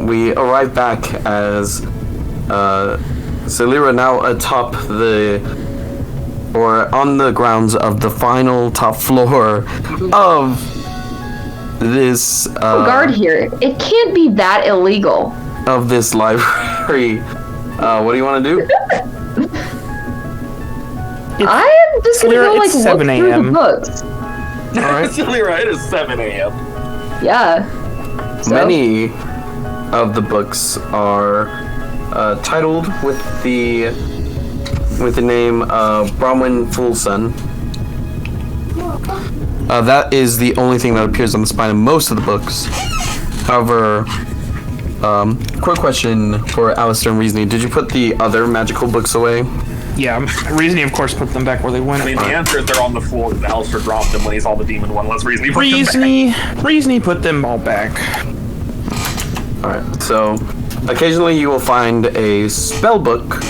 we arrive back as Silyra now atop on the grounds of the final top floor of this guard here. It can't be that illegal. Of this library. What do you want to do? I am just gonna go like 7 look through the books. Alright. Silyra, it is 7 a.m. Yeah. So? Many of the books are titled with the name Bronwyn Fullsun. That is the only thing that appears on the spine of most of the books. However, quick question for Alastair and Reezni. Did you put the other magical books away? Yeah, Reezni, of course, put them back where they went. I mean, the answer is they're on the floor. Alastair dropped them when he saw the demon one. Let's Reezni put them back. Reezni put them all back. Alright, so occasionally you will find a spell book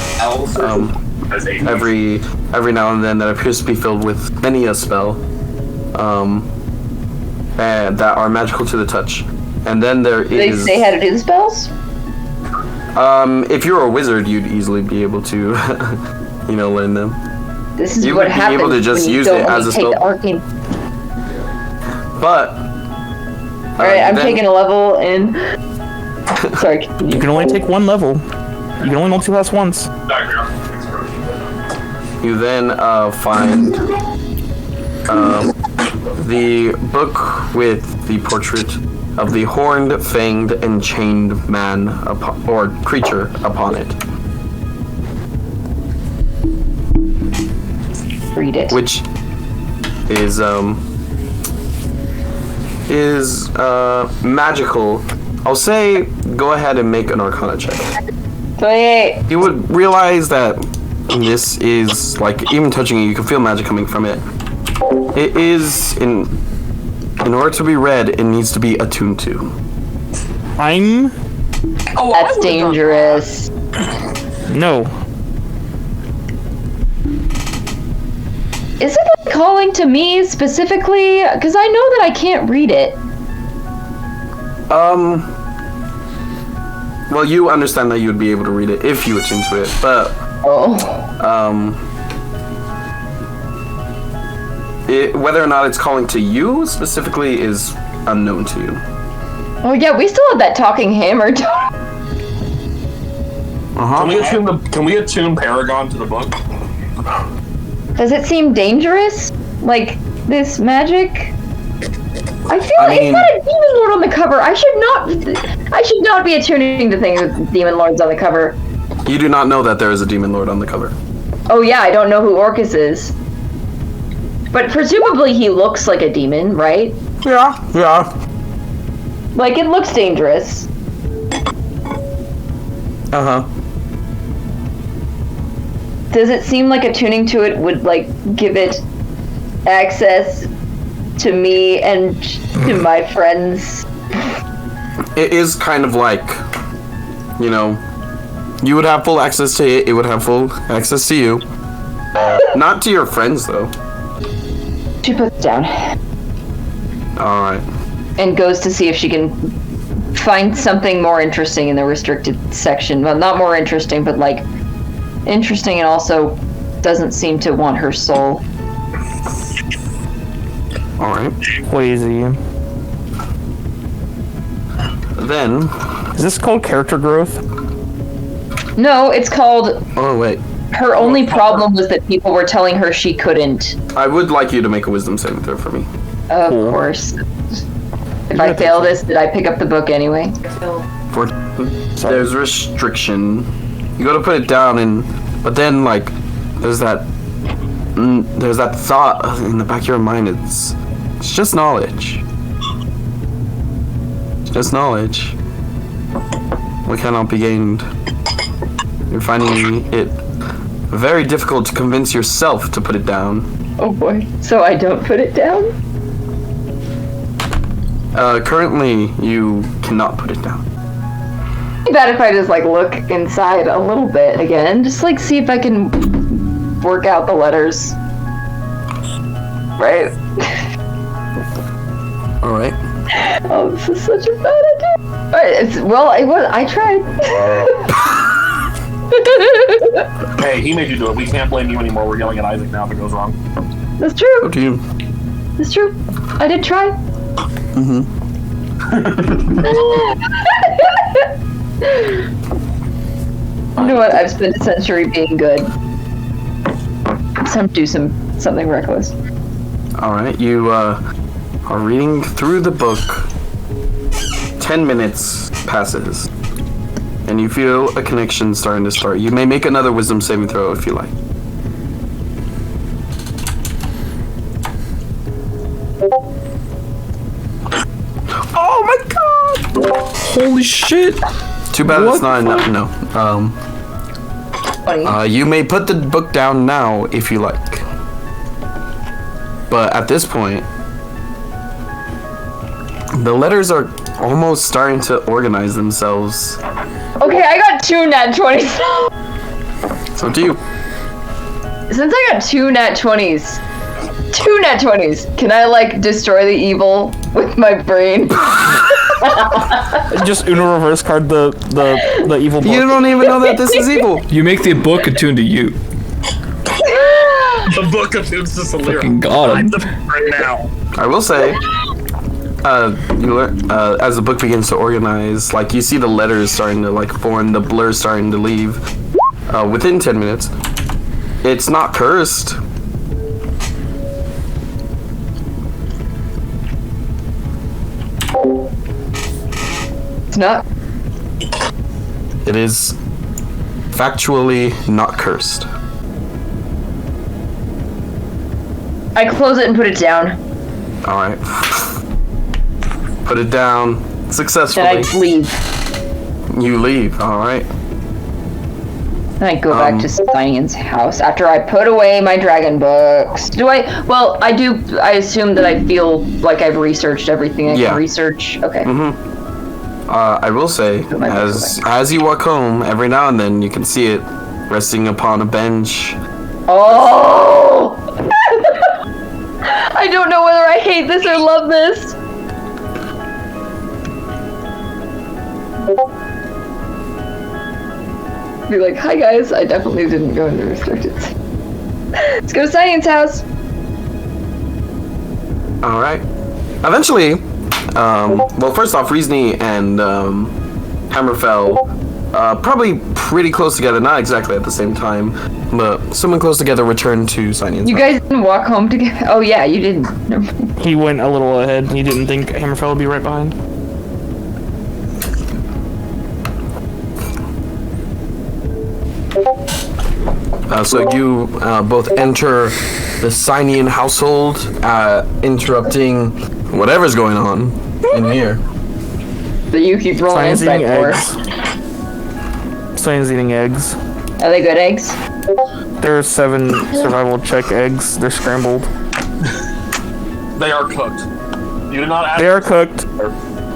every now and then that appears to be filled with many a spell and that are magical to the touch. And then there is... They say how to do the spells? If you're a wizard, you'd easily be able to, learn them. This is you what would be happens able to just when you use don't it as a take spell. the arcane. But... Alright, I'm taking a level in... Sorry. You can only take one level. You can only multi-class once. You then find the book with the portrait of the horned, fanged, and chained man or creature upon it. Read it. Which is magical. I'll say go ahead and make an Arcana check. 28. You would realize that this is, like, even touching it, you can feel magic coming from it. It is, in order to be read, it needs to be attuned to. That's dangerous. No. Is it like calling to me specifically? Because I know that I can't read it. Well, you understand that you would be able to read it if you attune to it, but... whether or not it's calling to you specifically is unknown to you. Oh yeah, we still have that talking hammer. Can we attune Paragon to the book? Does it seem dangerous? Like, this magic? I feel like it's not a demon lord on the cover. I should not be attuning to things with demon lords on the cover. You do not know that there is a demon lord on the cover. Oh yeah, I don't know who Orcus is. But presumably he looks like a demon, right? Yeah. Like, it looks dangerous. Uh-huh. Does it seem like attuning to it would, like, give it access to me and to my friends? It is kind of like, you would have full access to it, it would have full access to you. Not to your friends, though. She puts it down. Alright. And goes to see if she can find something more interesting in the restricted section. Well, not more interesting, but, like, interesting and also doesn't seem to want her soul. Alright. Lazy. Then... Is this called character growth? No, it's called... Oh, wait. Her only problem was that people were telling her she couldn't. I would like you to make a wisdom saving throw for me. Of course. If I fail this, did I pick up the book anyway? There's restriction. You gotta put it down but then, like, there's that thought in the back of your mind. It's just knowledge. It's just knowledge. What cannot be gained. You're finding it very difficult to convince yourself to put it down. Oh boy. So I don't put it down? Currently, you cannot put it down. Too bad if I just, like, look inside a little bit again. Just, like, see if I can work out the letters. Right? Alright. Oh, this is such a bad idea. I tried. Hey, he made you do it. We can't blame you anymore. We're yelling at Isaac now if it goes wrong. That's true. Up to you. That's true. I did try. You know what? I've spent a century being good. Do something reckless. All right, you are reading through the book. 10 minutes passes, and you feel a connection starting to start. You may make another wisdom saving throw if you like. Oh my god! Holy shit! Too bad it's not enough. No. You may put the book down now if you like. But at this point, the letters are almost starting to organize themselves. Okay, I got 2 nat 20s. It's up to you. Since I got 2 nat 20s, can I like destroy the evil with my brain? Just Uno reverse card the evil book. You don't even know that this is evil. You make the book attuned to you. The book attunes to Silyra. Fucking got him. I'm the right now. I will say, you learn, as the book begins to organize, like you see the letters starting to like form, the blur starting to leave. Within 10 minutes, it's not cursed. It's not. It is factually not cursed. I close it and put it down. All right. Put it down successfully. Then I leave. You leave. All right. Then I go back to Sihnien's house after I put away my dragon books. Do I? Well, I do. I assume that I feel like I've researched everything I can research. Okay. I will say, as you walk home, every now and then you can see it resting upon a bench. Oh! I don't know whether I hate this or love this. Be like, hi guys, I definitely didn't go into restricted. Let's go to Sihnien's house. All right. Eventually, well, first off, Reezni and Hammerfell, probably pretty close together, not exactly at the same time, but somewhat close together, return to Sihnien's You house. guys didn't walk home together? Oh yeah, you didn't. Never mind. He went a little ahead. He didn't think Hammerfell would be right behind. So you both enter the Sihnion household, interrupting whatever's going on in here. That you keep rolling Sihnien's eating inside for. eggs. Sihnien's eating eggs. Are they good eggs? There are 7 survival check eggs. They're scrambled. They are cooked. You did not ask. They are cooked.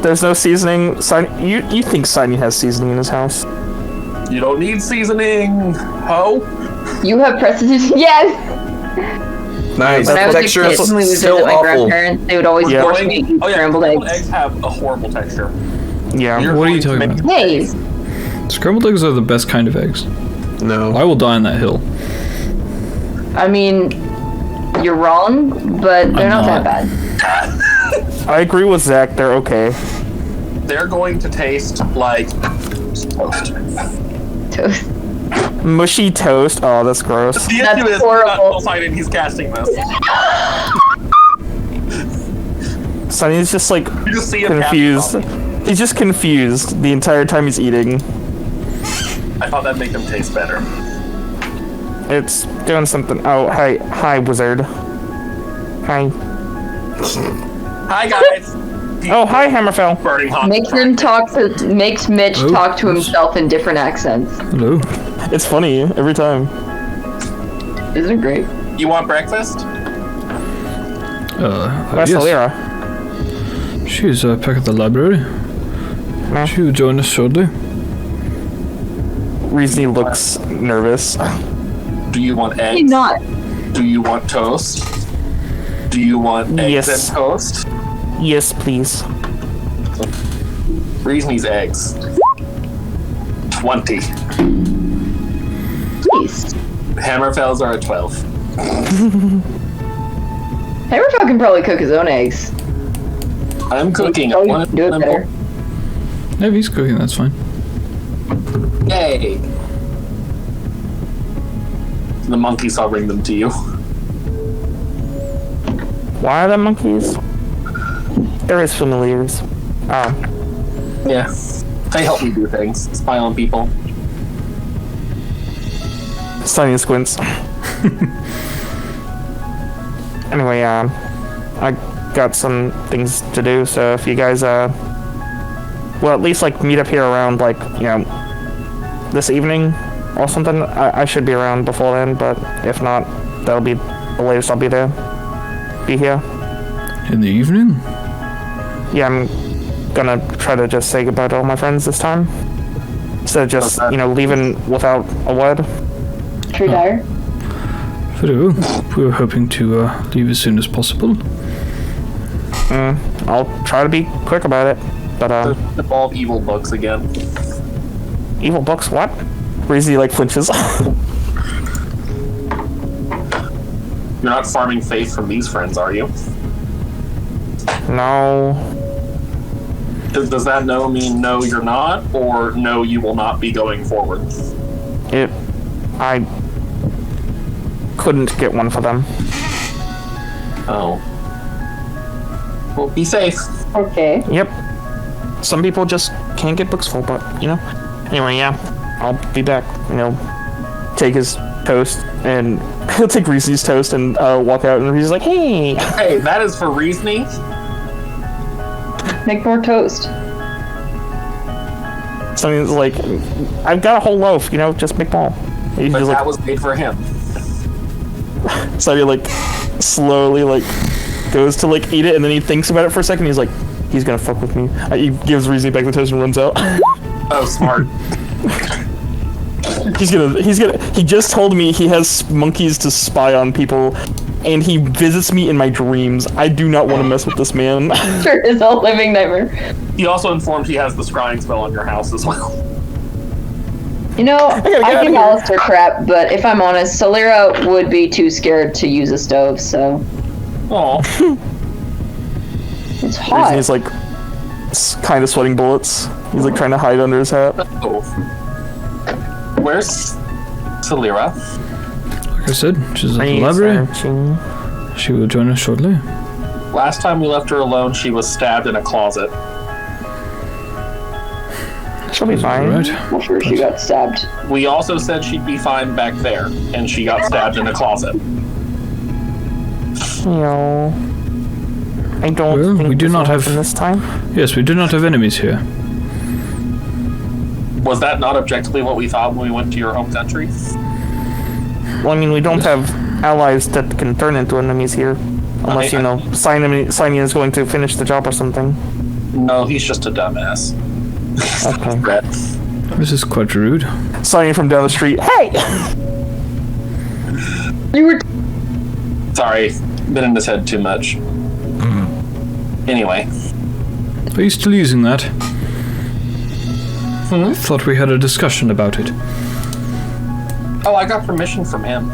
There's no seasoning. You think Sihnion has seasoning in his house? You don't need seasoning, ho. You have precedent. Yes! Nice. When I was Texture a kid, is when we would still visit my awful. grandparents, they would always force me to eat scrambled eggs. Eggs have a horrible texture. Yeah. What are you talking about? Hey! Scrambled eggs are the best kind of eggs. No. I will die on that hill. I mean, you're wrong, but they're not that bad. I agree with Zack. They're okay. They're going to taste like toast. Toast. Mushy toast. Oh, that's gross. The That's issue is horrible. Poseidon, he's casting this. Sihnien's just like You just see him confused. casting. He's just confused the entire time he's eating. I thought that'd make them taste better. It's doing something. Oh, hi, wizard. Hi. Hi guys. Oh, hi, Hammerfell. Burning hot. Makes Mitch talk to himself in different accents. Hello. It's funny every time. Isn't it great? You want breakfast? That's Yes. Silyra. She's back at the library. Nah. She will join us shortly. Reezy looks nervous. Do you want eggs? He's not. Do you want toast? Do you want eggs Yes. and toast? Yes, please. Reezi's eggs. 20. Jeez. Hammerfells are at 12. Hammerfell can probably cook his own eggs. I'm cooking. Oh, you can do it better. Yeah, if he's cooking, that's fine. Yay! The monkeys, I'll bring them to you. Why are the monkeys? They're his familiars. Oh. Yeah. They help me do things. Spy on people. Sunny squints. Anyway, I got some things to do, so if you guys, well, at least, like, meet up here around, like, you know, this evening or something. I should be around before then, but if not, that'll be the latest I'll be there. Be here. In the evening? Yeah, I'm gonna try to just say goodbye to all my friends this time. Instead of just, you know, leaving without a word. True dire. Very well. We were hoping to leave as soon as possible. I'll try to be quick about it, but, Involve evil books again. evil books, what? Reezy, like, flinches. You're not farming faith from these friends, are you? No. Does that no mean no, you're not, or no, you will not be going forward? I couldn't get one for them. Oh. Well, be safe. Okay. Yep. Some people just can't get books full, but, you know. Anyway, yeah. I'll be back. You know, take his toast, and he'll take Reezy's toast and walk out, and he's like, hey! Hey, that is for Reezni. Make more toast. Something's like, I've got a whole loaf, you know, just make more. He's But just that like, was made for him. so he, like, slowly, like, goes to, like, eat it, and then he thinks about it for a second, he's like, he's gonna fuck with me. He gives Reezy back the toast and runs out. Oh, smart. He just told me he has monkeys to spy on people, and he visits me in my dreams. I do not want to mess with this man. Sure is a living nightmare. He also informed he has the scrying spell on your house as well. You know, gotta get I outta give here. Alastair crap, but if I'm honest, Silyra would be too scared to use a stove, so Aw. it's hot. He's like, kind of sweating bullets. He's like trying to hide under his hat. Oh. Where's Silyra? Like I said, she's at the library. She will join us shortly. Last time we left her alone, she was stabbed in a closet. She'll be fine. Right. I'm sure she got stabbed. We also said she'd be fine back there, and she got stabbed in a closet. No. I don't Well, think we do this not will have- happen this time. Yes, we do not have enemies here. Was that not objectively what we thought when we went to your home country? Well, I mean, we don't have allies that can turn into enemies here. Unless, you know, Sihnion is going to finish the job or something. No, he's just a dumbass. Okay. Brett. This is quite rude. Sihnion from down the street. Hey! You were Sorry, been in his head too much. Anyway. Are you still using that? I thought we had a discussion about it. Oh, I got permission from him.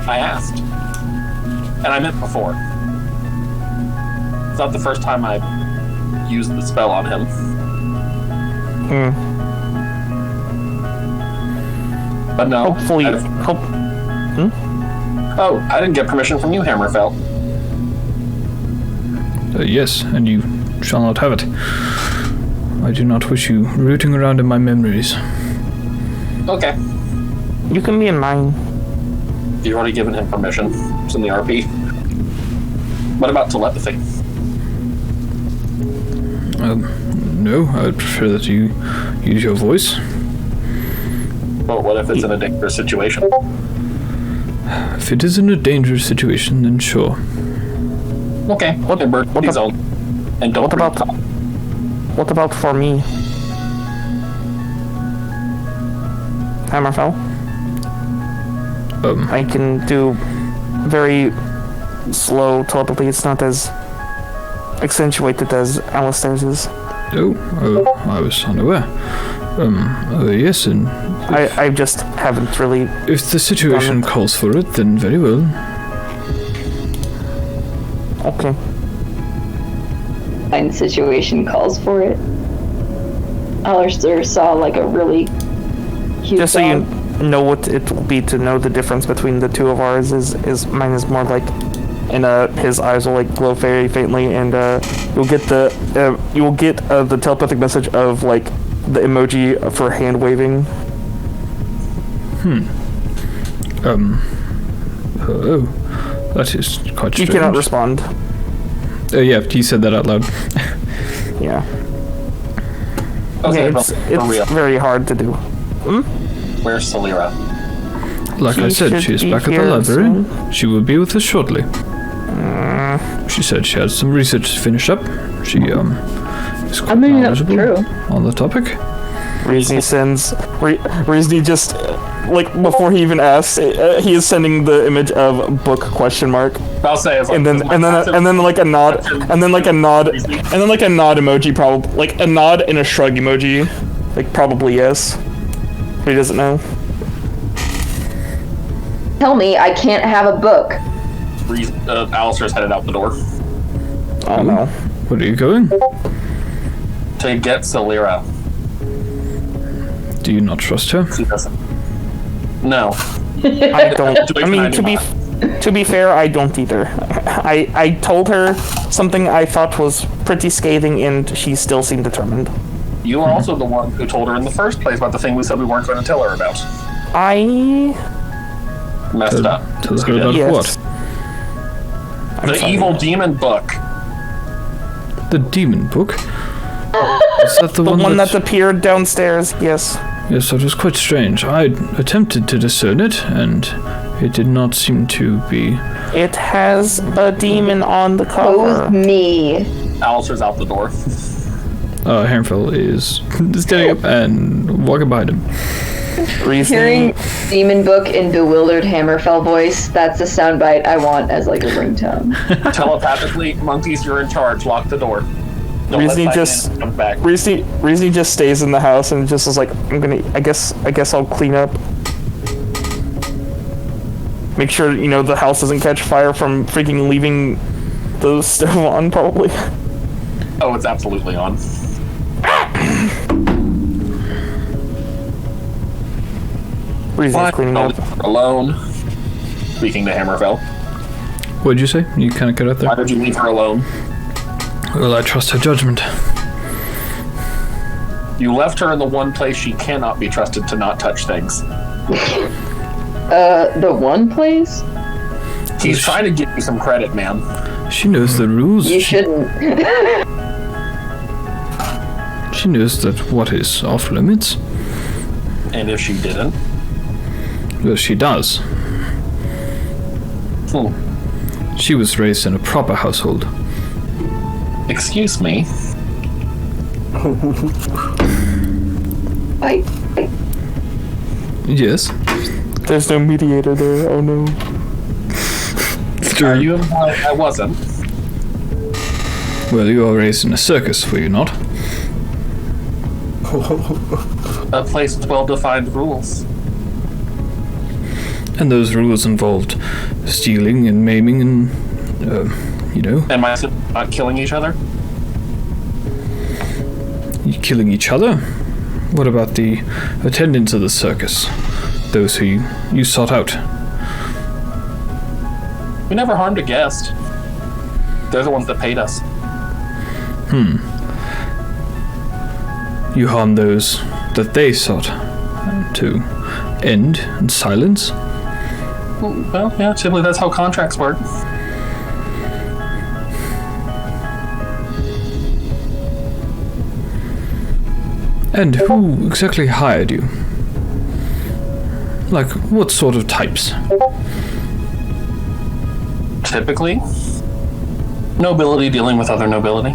I asked. And I meant before. It's not the first time I used the spell on him. But no. Hopefully, Oh, I didn't get permission from you, Hammerfell. Yes, and you shall not have it. I do not wish you rooting around in my memories. Okay. you can be in mine. You've already given him permission. It's in the RP. What about telepathy? No, I would prefer that you use your voice. Well, what if it's in a dangerous situation? If it is in a dangerous situation, then sure. Okay. What Zone. And don't What about for me? Hammerfell? I can do very slow telepathy. It's not as accentuated as Alastair's is. I was unaware. Yes, and I just haven't really... if the situation calls for it, then very well. Okay. And situation calls for it. Alastair saw like a really cute Just so dog. you know what it will be to know the difference between the two of ours is mine is more like, and his eyes will like glow very faintly, and you'll get the telepathic message of like the emoji for hand waving. Oh, that is quite strange. You cannot respond. Oh yeah, he said that out loud. Yeah. Okay, It's for real. very hard to do. Where's Silyra? Like I She said, should she is be back at the here library. soon. She will be with us shortly. She said she had some research to finish up. She is quite I mean, that's knowledgeable true. on the topic. Reezni sends. Reezni just like before he even asks, he is sending the image of book question mark, I'll say it's like, and then like a nod, and then like a nod, and then like a nod emoji, probably like a nod and a shrug emoji, like probably yes, but he doesn't know. Tell me I can't have a book. Alastair's headed out the door I don't know. Where are you going? to get Silyra. Do you not trust her? She doesn't. No. I don't. I mean, do to be fair, I don't either. I told her something I thought was pretty scathing, and she still seemed determined. You were also the one who told her in the first place about the thing we said we weren't going to tell her about. I Messed up. Tell her about Yes. what? I'm The sorry. evil demon book. The demon book? Is that the The one, one that appeared downstairs. Yes. Yes, that was quite strange. I attempted to discern it, and it did not seem to be... It has a demon on the Who's cover. me? Alastair's out the door. Hammerfell is standing up and walking behind him. Hearing Reezni, demon book in bewildered Hammerfell voice, that's a soundbite I want as like a ringtone. Telepathically, monkeys, you're in charge. Lock the door. Don't let Reezni Sihnion just- come back. Reezni just stays in the house and just is like, I guess I'll clean up. Make sure, the house doesn't catch fire from freaking leaving the stove on, probably. Oh, it's absolutely on. Reezi's cleaning I'll up. leave her alone. Speaking to Hammerfell. What did you say? You kind of cut out there. Why did you leave her alone? Well, I trust her judgment. You left her in the one place she cannot be trusted to not touch things. The one place? He's trying to give you some credit, man. She knows the rules. You shouldn't. She knows that what is off limits. And if she didn't? Well, she does. She was raised in a proper household. Excuse me. I Yes. There's no mediator there. Oh no. Are you implying I wasn't? Well, you were raised in a circus, were you not? A place with well-defined rules. And those rules involved stealing and maiming and, Am I not killing each other? killing each other? What about the attendants of the circus? Those who you sought out? We never harmed a guest. They're the ones that paid us. You harmed those that they sought to end in silence? Well, yeah, typically that's how contracts work. And who exactly hired you? Like, what sort of types? Typically, nobility dealing with other nobility.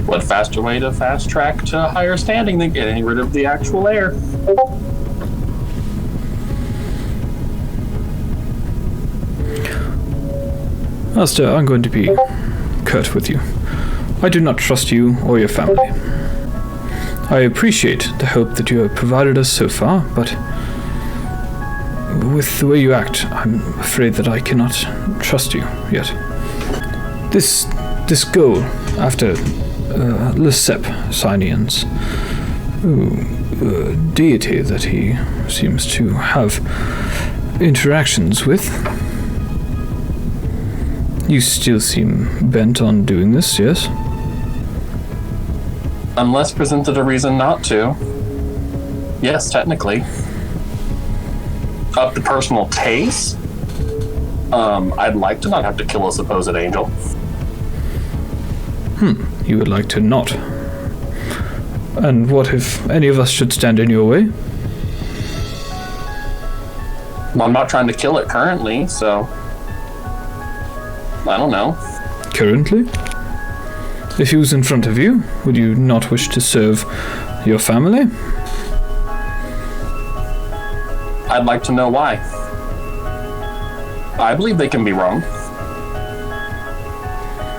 What faster way to fast track to higher standing than getting rid of the actual heir? Alastair, I'm going to be curt with you. I do not trust you or your family. I appreciate the help that you have provided us so far, but with the way you act, I'm afraid that I cannot trust you yet. This goal after Sihnion's deity that he seems to have interactions with. You still seem bent on doing this, yes? Unless presented a reason not to. Yes, technically. Up to personal taste, I'd like to not have to kill a supposed angel. You would like to not. And what if any of us should stand in your way? Well, I'm not trying to kill it currently, so... I don't know. Currently? If he was in front of you, would you not wish to serve your family? I'd like to know why. I believe they can be wrong.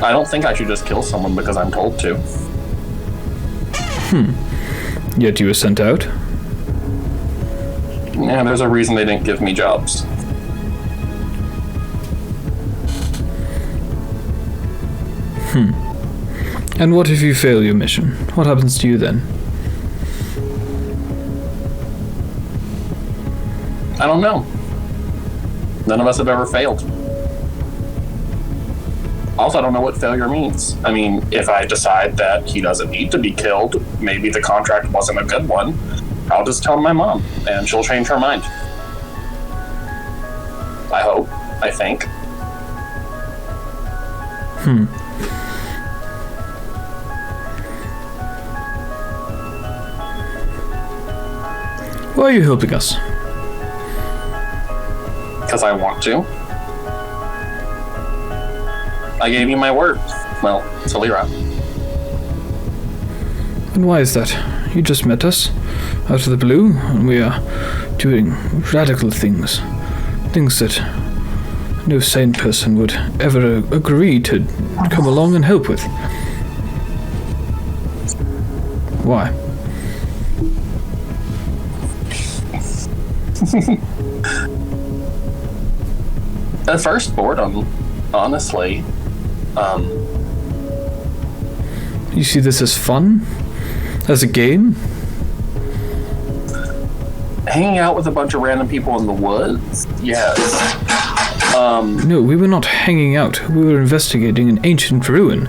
I don't think I should just kill someone because I'm told to. Yet you were sent out? Yeah, there's a reason they didn't give me jobs. And what if you fail your mission? What happens to you then? I don't know. None of us have ever failed. Also, I don't know what failure means. I mean, if I decide that he doesn't need to be killed, maybe the contract wasn't a good one, I'll just tell my mom, and she'll change her mind. I hope. I think. Why are you helping us? Because I want to. I gave you my word. Well, Silyra. And why is that? You just met us, out of the blue, and we are doing radical things. Things that no sane person would ever agree to come along and help with. Why? At first, boredom, honestly. You see this as fun? As a game? Hanging out with a bunch of random people in the woods? Yes. No, we were not hanging out. We were investigating an ancient ruin.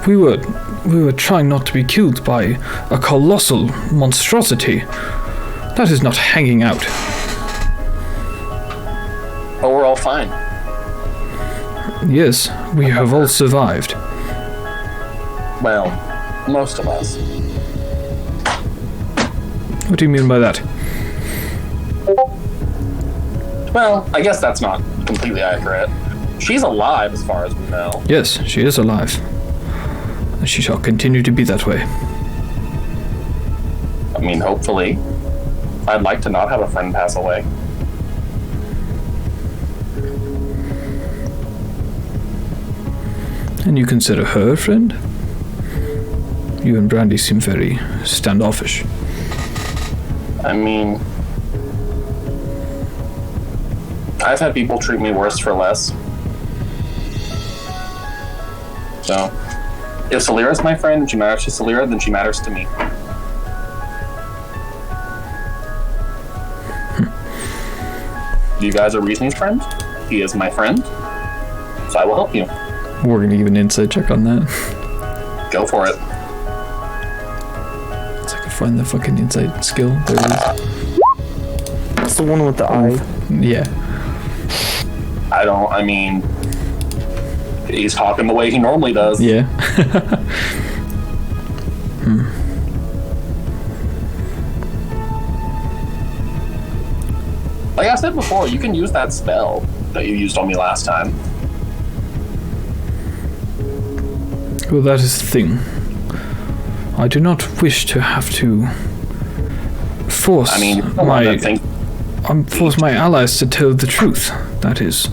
We were trying not to be killed by a colossal monstrosity. That is not hanging out. But we're all fine. Yes, we have all survived. Well, most of us. What do you mean by that? Well, I guess that's not completely accurate. She's alive as far as we know. Yes, she is alive. And she shall continue to be that way. I mean, hopefully. I'd like to not have a friend pass away. And you consider her a friend? You and Brandy seem very standoffish. I mean, I've had people treat me worse for less. So, if Silyra's my friend and she matters to Silyra, then she matters to me. You guys are Reezni's friend? He is my friend. So I will help you. We're gonna give an insight check on that. Go for it. It's like I find the fucking insight skill. There it It's the one with the eye. is. Yeah. I mean, he's talking the way he normally does. Yeah. Like I said before, you can use that spell that you used on me last time. Well, that is the thing. I do not wish to have to force force my allies to tell the truth. That is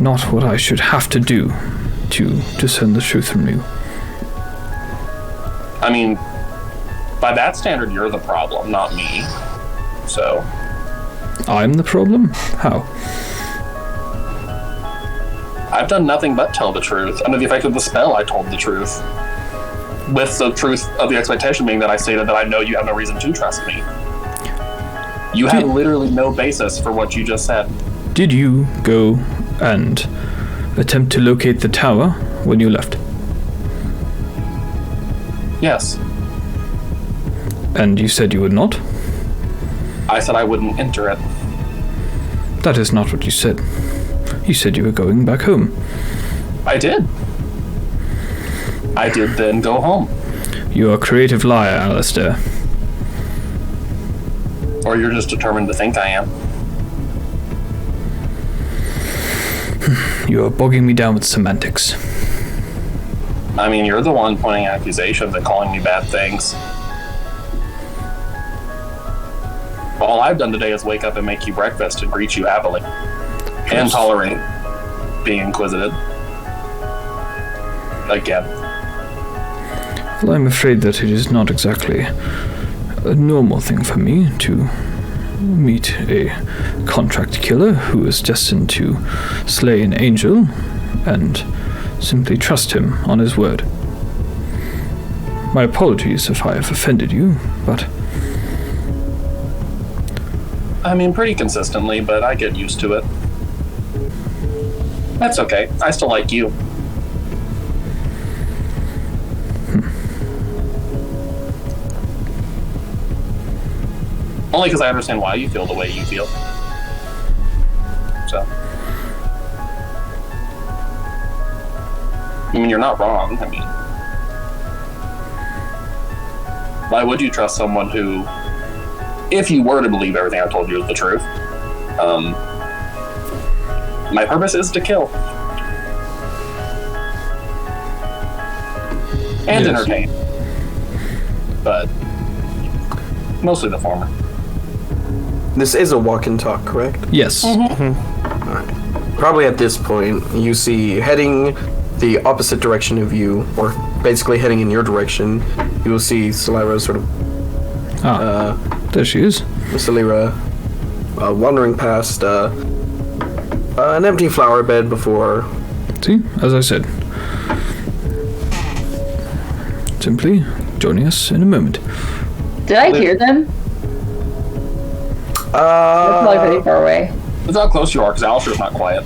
not what I should have to do to discern the truth from you. I mean, by that standard, you're the problem, not me. So... I'm the problem? How? I've done nothing but tell the truth. Under the effect of the spell, I told the truth. With the truth of the expectation being that I stated that I know you have no reason to trust me. You have literally no basis for what you just said. Did you go and attempt to locate the tower when you left? Yes. And you said you would not? I said I wouldn't enter it. That is not what you said. You said you were going back home. I did. I did then go home. You're a creative liar, Alastair. Or you're just determined to think I am. You are bogging me down with semantics. I mean, you're the one pointing accusations and calling me bad things. All I've done today is wake up and make you breakfast and greet you happily. And tolerate being inquisitive. Again. Well, I'm afraid that it is not exactly a normal thing for me to meet a contract killer who is destined to slay an angel and simply trust him on his word. My apologies if I have offended you, but... I mean, pretty consistently, but I get used to it. That's okay. I still like you. Only because I understand why you feel the way you feel. So. I mean, you're not wrong. I mean, why would you trust someone who, if you were to believe everything I told you is the truth, my purpose is to kill. And Yes. entertain. But mostly the former. This is a walk and talk, correct? Yes. Probably at this point, you see heading the opposite direction of you, or basically heading in your direction, you will see Silyra sort of, There she is. Silyra wandering past an empty flower bed before. See, as I said. Simply joining us in a moment. Did I hear them? They're probably pretty far away. That's how close you are, because Alastair's not quiet.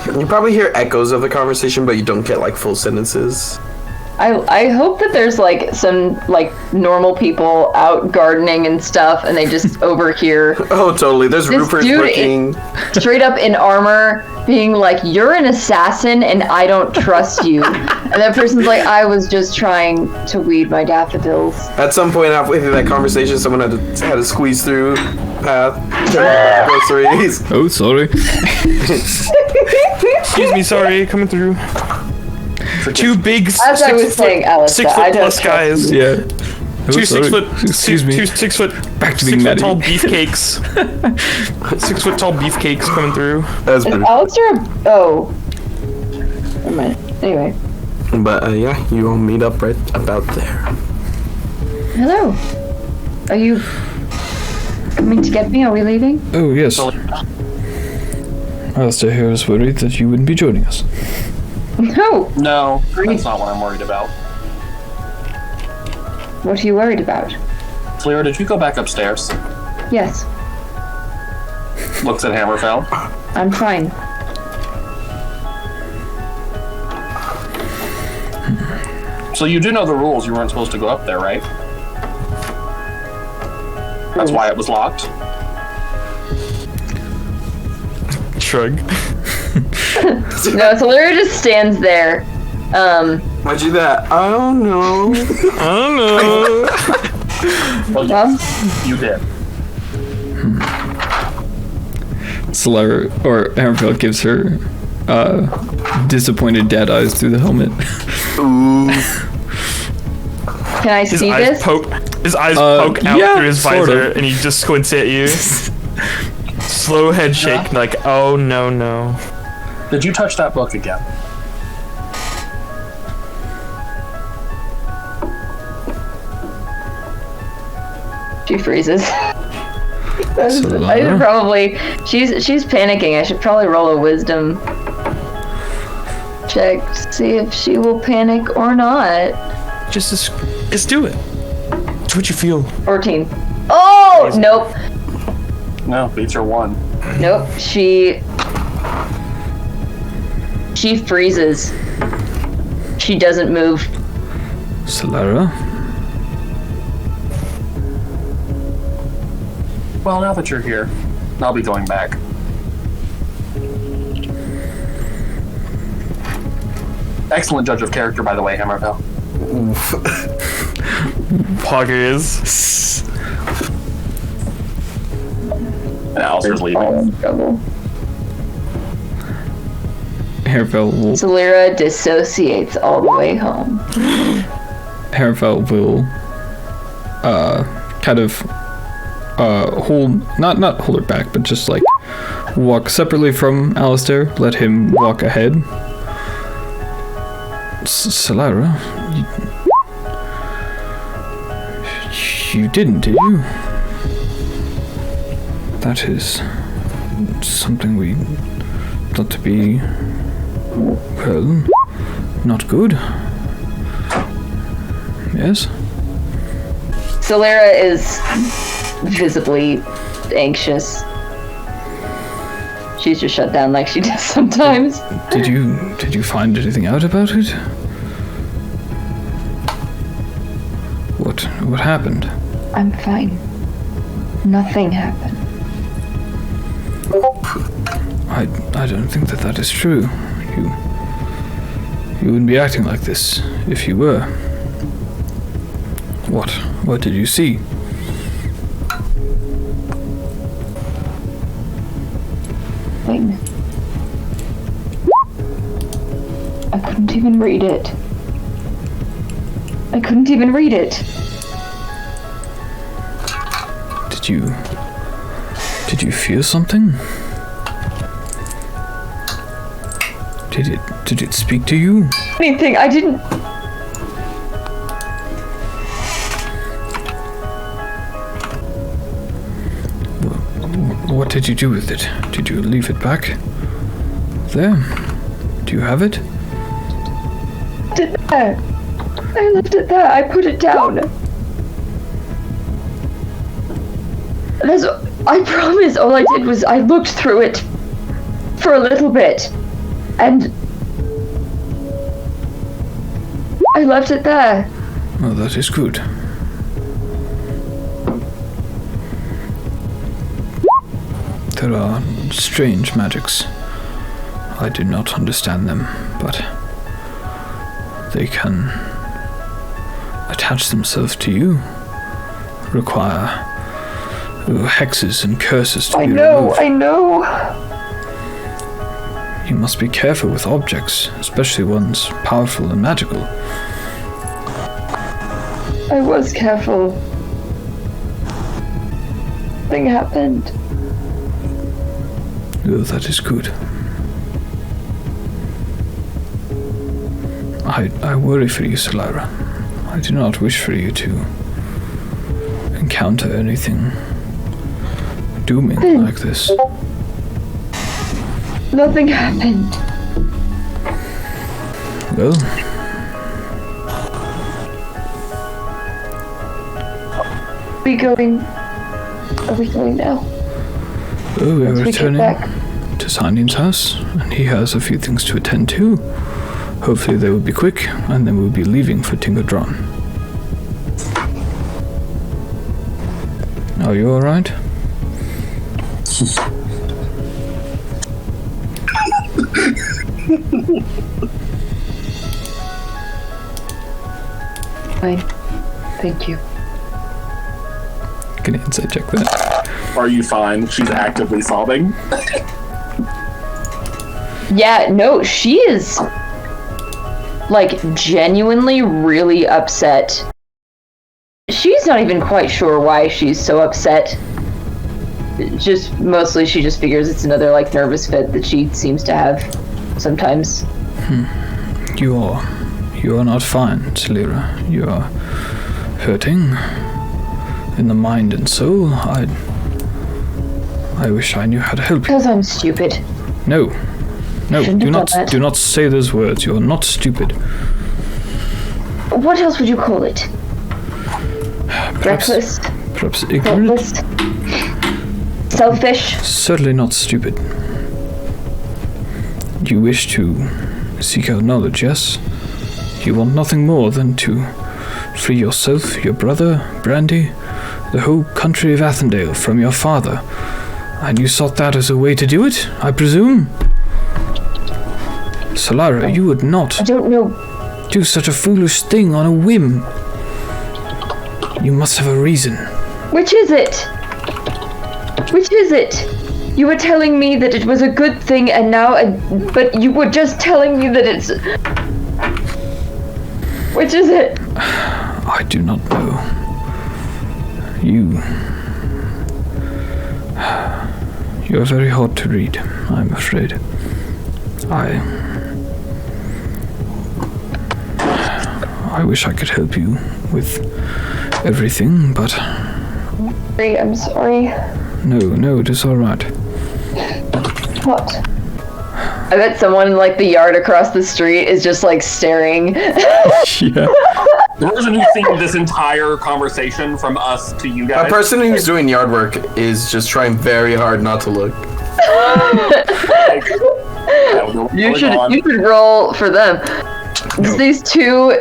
You probably hear echoes of the conversation, but you don't get like full sentences. I hope that there's like some like normal people out gardening and stuff, and they just overhear Oh, totally. There's this Rupert dude working. straight up in armor being like, "You're an assassin, and I don't trust you." And that person's like, "I was just trying to weed my daffodils." At some point halfway through that conversation, someone had to squeeze through path, groceries. Oh, sorry. Excuse me, sorry, coming through. Two big As I was saying, Alastair, 6 I foot don't plus trust guys. Yeah. Oh, Two sorry. 6 foot. Excuse me. Two 6 foot. Back to being 6 foot tall Maddie. beefcakes. 6 foot tall beefcakes coming through. That's Is better. Alastair? Oh, never mind. Anyway, But yeah, you all meet up right about there. hello. Are you coming to get me? Are we leaving? Oh, yes. Alastair here was worried that you wouldn't be joining us. No. No, that's not what I'm worried about. What are you worried about? Silyra, did you go back upstairs? Yes, Looks at Hammerfell. I'm fine. So you do know the rules. You weren't supposed to go up there, right? That's why it was locked. Shrug. No, Silyra just stands there. Why'd you do that? I don't know. I don't know. Well, Well, you did. Silyra, or Hammerfell, gives her disappointed dad eyes through the helmet. Ooh. can I His see eyes this? poke. His eyes poke out yeah, through his sort visor, of. and he just squints at you. Slow head shake, like, oh no. Did you touch that book again? She freezes. I should Silyra? probably. She's panicking. I should probably roll a wisdom check to see if she will panic or not. Just do it. It's what you feel. 14. Oh nope. No, beats your 1. Nope. She freezes. She doesn't move. Silyra? Well, now that you're here, I'll be going back. Excellent judge of character, by the way, Hammerfell. Pogger is. And Alastair's leaving. Trouble. Hammerfell will, Silyra dissociates all the way home. Hammerfell will kind of hold, not hold her back, but just like walk separately from Alastair, let him walk ahead. Silyra, you didn't, did you? That is something we thought to be, well, not good. Yes? Silyra is visibly anxious. She's just shut down like she does sometimes. Did you find anything out about it? What happened? I'm fine. Nothing happened. I don't think that is true. You wouldn't be acting like this if you were. What did you see? Thing. I couldn't even read it. I couldn't even read it. Did you feel something? Did it speak to you? Anything. I didn't. What did you do with it? Did you leave it back? There. Do you have it? There. I left it there. I put it down. I promise all I did was I looked through it for a little bit and I left it there. Oh, that is good. There are strange magics. I do not understand them, but they can attach themselves to you, require hexes and curses to be removed. I know. You must be careful with objects, especially ones powerful and magical. I was careful. Nothing happened. Oh, that is good. I worry for you, Silyra. I do not wish for you to encounter anything dooming like this. Nothing happened. Well, Are we going now? we are Once we get returning back. to Sihnion's house, and he has a few things to attend to. Hopefully they will be quick, and then we'll be leaving for Tingadron. Are you alright? Fine. Thank you. Can you insight check that? Are you fine? She's actively sobbing. Yeah, no, she is like genuinely really upset. She's not even quite sure why she's so upset. Just mostly she just figures it's another like nervous fit that she seems to have sometimes. You are not fine, Silyra. You are hurting in the mind and soul. I wish I knew how to help you. Because I'm stupid. No, Shouldn't do have not done that. do not say those words. You are not stupid. What else would you call it? Reckless? Perhaps ignorant. Thoughtless? Selfish? Certainly not stupid. You wish to seek out knowledge, yes? You want nothing more than to free yourself, your brother, Brandy, the whole country of Athendale from your father. And you sought that as a way to do it, I presume? Silyra, you would not I don't know. do such a foolish thing on a whim. You must have a reason. Which is it? Which is it? You were telling me that it was a good thing and now, but you were just telling me that it's... Which is it? I do not know. You are very hard to read, I'm afraid. I wish I could help you with everything, but I'm sorry. no, it is all right. What? I bet someone in like the yard across the street is just like staring. Yeah. The person who's seen this entire conversation from us to you guys. A person who's doing yard work is just trying very hard not to look. You should roll for them. It's these two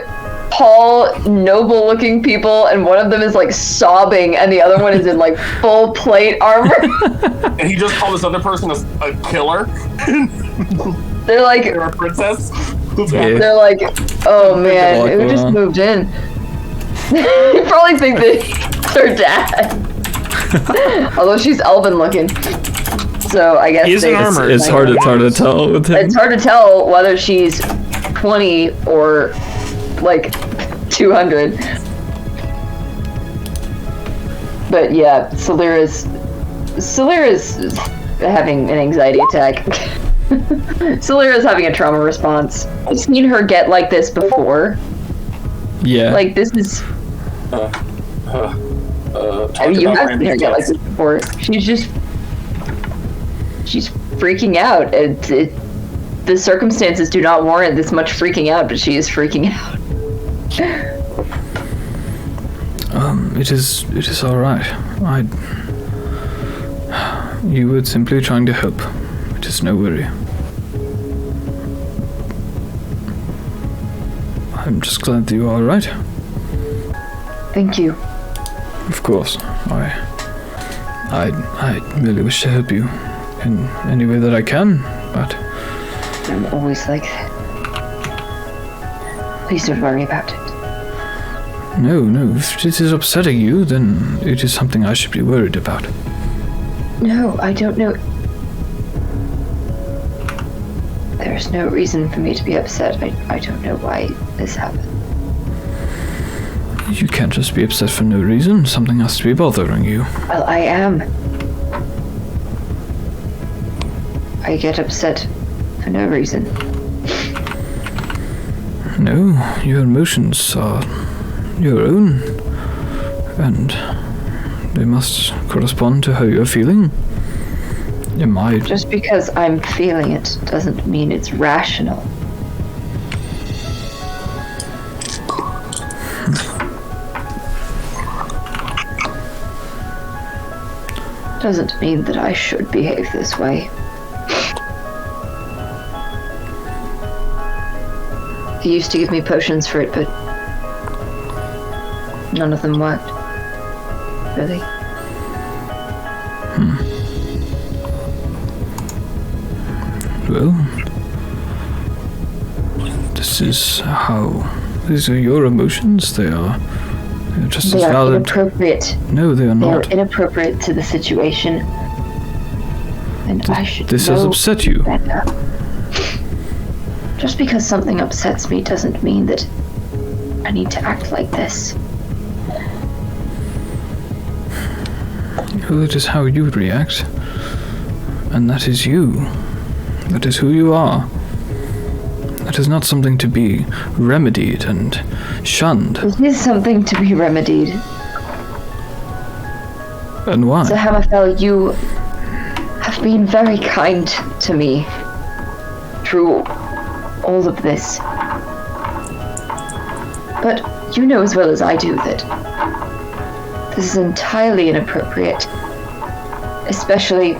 tall, noble-looking people, and one of them is like sobbing, and the other one is in like full plate armor. And he just called this other person a killer. They're like, They're a princess. Yeah. they're like, oh man, who just moved in? You probably think that it's her dad. Although she's elven looking. So I guess He's in armor. It's hard to tell with him. It's hard to tell whether she's 20 or like 200. But yeah, Silyra's having an anxiety attack. Silyra's having a trauma response. I've seen her get like this before. Yeah. Like this is. I mean, you have seen her get like this before. She's freaking out. The circumstances do not warrant this much freaking out, but she is freaking out. It is all right. You were simply trying to help. It is no worry. I'm just glad that you are all right. Thank you. Of course. I merely wish to help you in any way that I can, but I'm always like that. Please don't worry about it. no, if it is upsetting you, then it is something I should be worried about. No, I don't know. There's no reason for me to be upset. I don't know why this happened. You can't just be upset for no reason. Something has to be bothering you. Well, I am. I get upset for no reason. No, your emotions are your own, and they must correspond to how you're feeling. Just because I'm feeling it doesn't mean it's rational. Doesn't mean that I should behave this way. He used to give me potions for it, but none of them worked. Really. Well, these are your emotions. They're just They as are valid. inappropriate. No, they are They are not. inappropriate to the situation. And I should This know has upset you. better. Just because something upsets me doesn't mean that I need to act like this. Well, it is how you react. And that is you. That is who you are. That is not something to be remedied and shunned. It is something to be remedied. And why? So Hammerfell, you have been very kind to me through all of this. But you know as well as I do that this is entirely inappropriate, especially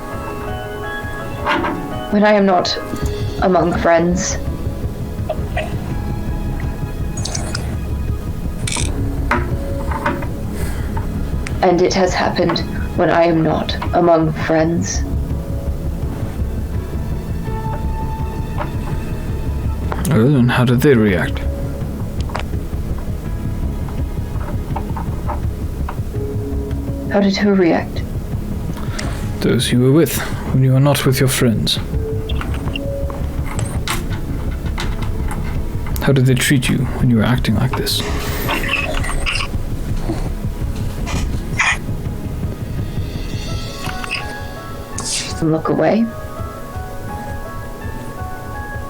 when I am not among friends. And it has happened when I am not among friends. Well, and how did they react? How did who react? Those you were with, when you were not with your friends. How did they treat you when you were acting like this? Some look away.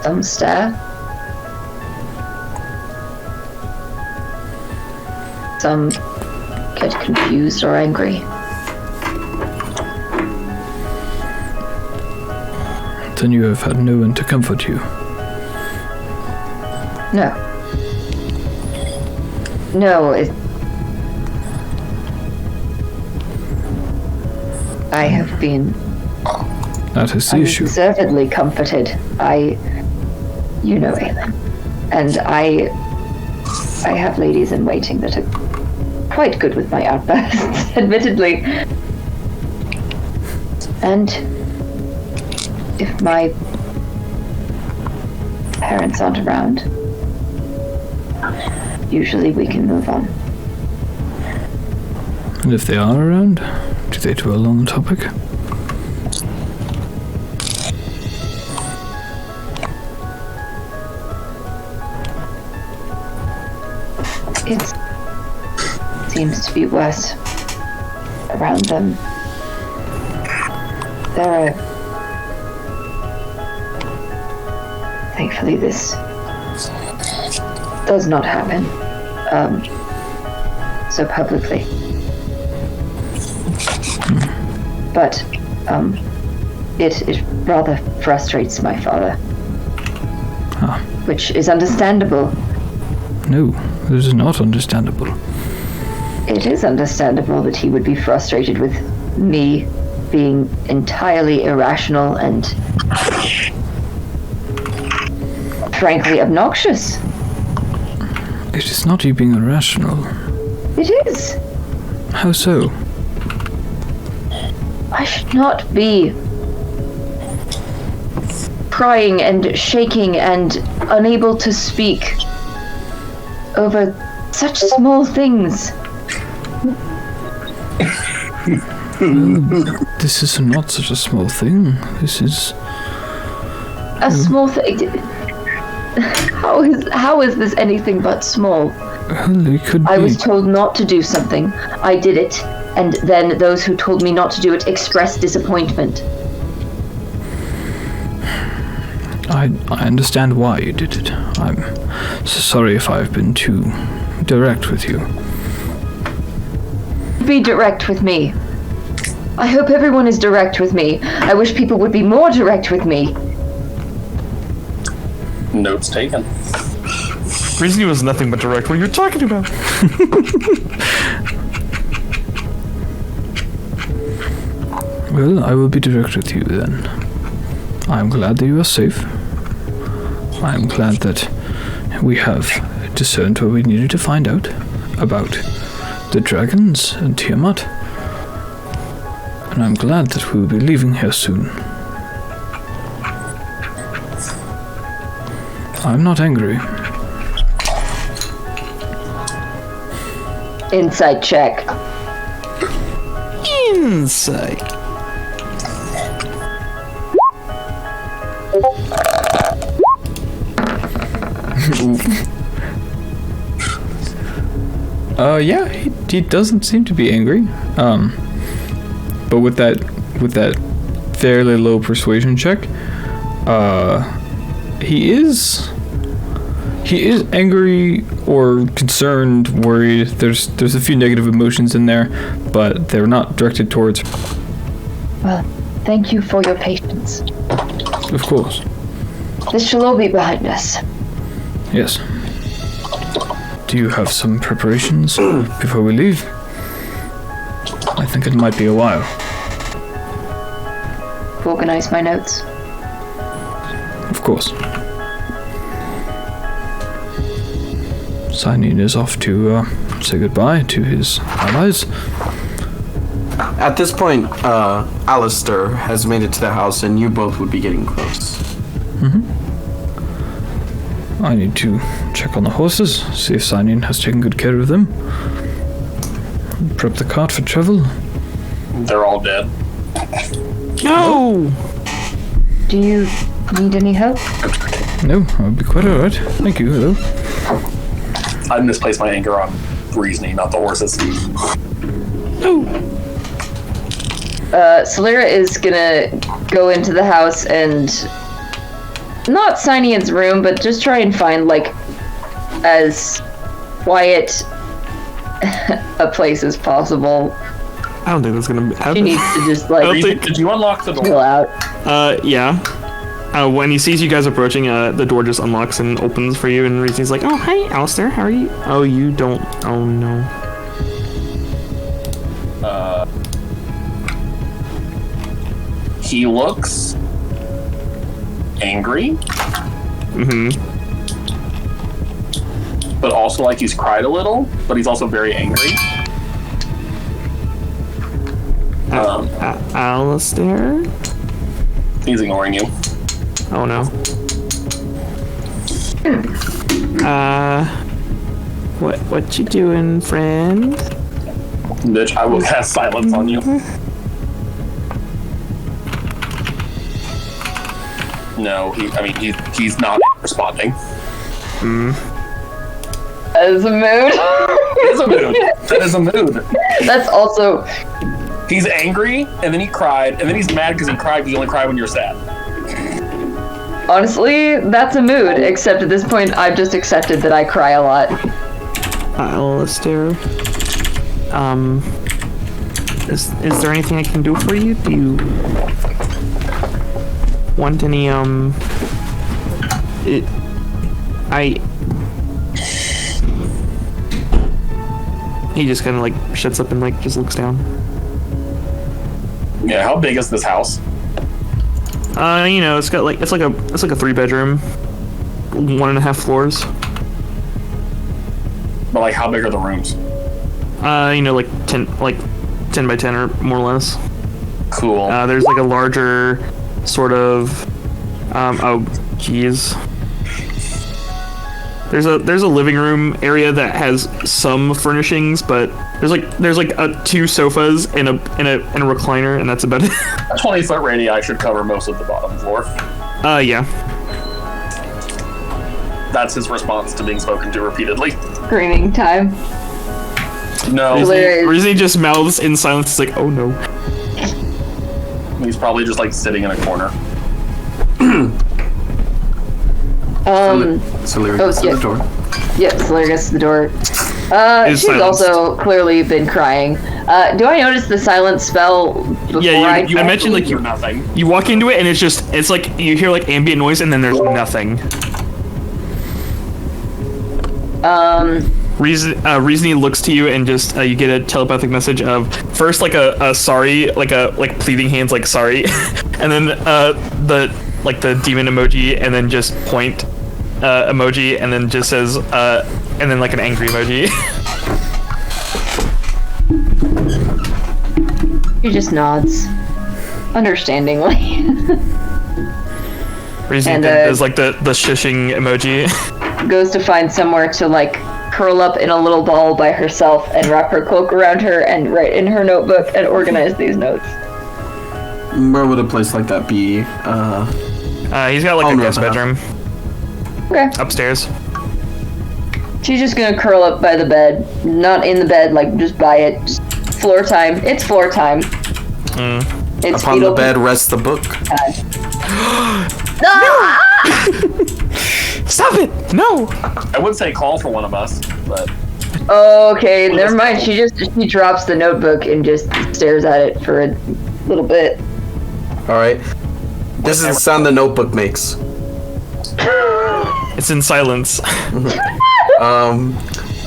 Some stare. Some get confused or angry. Then you have had no one to comfort you. No. No, I have been That is the issue. undeservedly comforted. You know, Aelin. And I have ladies in waiting that are quite good with my outbursts, admittedly. And if my parents aren't around, usually we can move on. And if they are around, do they dwell on the topic? It seems to be worse around them. There are... Thankfully this does not happen so publicly. But it rather frustrates my father. Ah. Which is understandable. No, this is not understandable. It is understandable that he would be frustrated with me being entirely irrational and frankly obnoxious. It is not you being irrational. It is. How so? I should not be crying and shaking and unable to speak over such small things. This is not such a small thing. This is... A small thing. How is this anything but small? Well, it could be... I was told not to do something. I did it. And then those who told me not to do it expressed disappointment. I understand why you did it. I'm so sorry if I've been too direct with you. Be direct with me. I hope everyone is direct with me. I wish people would be more direct with me. Notes taken. Reezni was nothing but direct. What are you talking about? Well, I will be direct with you then. I'm glad that you are safe. I'm glad that we have discerned what we needed to find out about the dragons and Tiamat. And I'm glad that we will be leaving here soon. I'm not angry. Insight check. Insight. Yeah, he doesn't seem to be angry. But with that fairly low persuasion check, he is He is angry or concerned, worried. There's a few negative emotions in there, but they're not directed towards. Well, thank you for your patience. Of course. This shall all be behind us. Yes. Do you have some preparations before we leave? I think it might be a while. Organize my notes. Of course. Sihnion is off to say goodbye to his allies. At this point, Alastair has made it to the house, and you both would be getting close. I need to check on the horses, see if Sihnion has taken good care of them. Prep the cart for travel. They're all dead. No! Do you need any help? No, I'll be quite alright. Thank you, hello. I misplaced my anger on Reezni, not the horses. Silyra is gonna go into the house and not Sinion's room, but just try and find like as quiet a place as possible. I don't think that's gonna She happen. needs to just like Reezni, did you unlock the chill door? out. Yeah. When he sees you guys approaching, the door just unlocks and opens for you, and Reezy's like, "Oh, hi, Alastair, how are you?" "Oh, you don't... Oh, no." He looks angry, but also like he's cried a little, but he's also very angry. Alastair? He's ignoring you. Oh, no. What you doing, friend? Bitch, I will cast silence on you. No, he's not responding. That is a mood. It is a mood. That is a mood. That's also He's angry, and then he cried, and then he's mad because he cried because you only cry when you're sad. honestly, that's a mood, except at this point I've just accepted that I cry a lot. Alastair, is there anything I can do for you? Do you want any, He just kind of like shuts up and like just looks down. Yeah, how big is this house? You know, it's like a 3-bedroom, 1.5 floors. But like, how big are the rooms? You know, like 10 by 10 or more or less. Cool. There's like a larger sort of, oh geez. There's a living room area that has some furnishings, but there's like 2 sofas and a recliner, and that's about it. A 20-foot radii should cover most of the bottom floor. Yeah. That's his response to being spoken to repeatedly. Screaming time. No, Reezni just mouths in silence. It's like, oh no. he's probably just like sitting in a corner. Silyra gets to the door. Yep, Silyra gets to the door. Is She's silenced. also clearly been crying. Do I notice the silence spell before Yeah, you I mentioned like You're nothing. you walk into it and it's like you hear like ambient noise and then there's nothing. Reezni looks to you and just you get a telepathic message of first like a sorry, like pleading hands, like sorry, and then the demon emoji, and then just point emoji, and then just says and then like an angry emoji. She just nods, understandingly. Reezni And, then does like the shushing emoji. Goes to find somewhere to like curl up in a little ball by herself and wrap her cloak around her and write in her notebook and organize these notes. Where would a place like that be? He's got like a guest bedroom Okay. upstairs. She's just gonna curl up by the bed. Not in the bed, like just by it. Just floor time. It's floor time. It's Upon fetal the bed rests the book. Ah! Stop it! No! I would say call for one of us, but Oh, okay, never mind. She drops the notebook and just stares at it for a little bit. All right. This is the sound the notebook makes. It's in silence.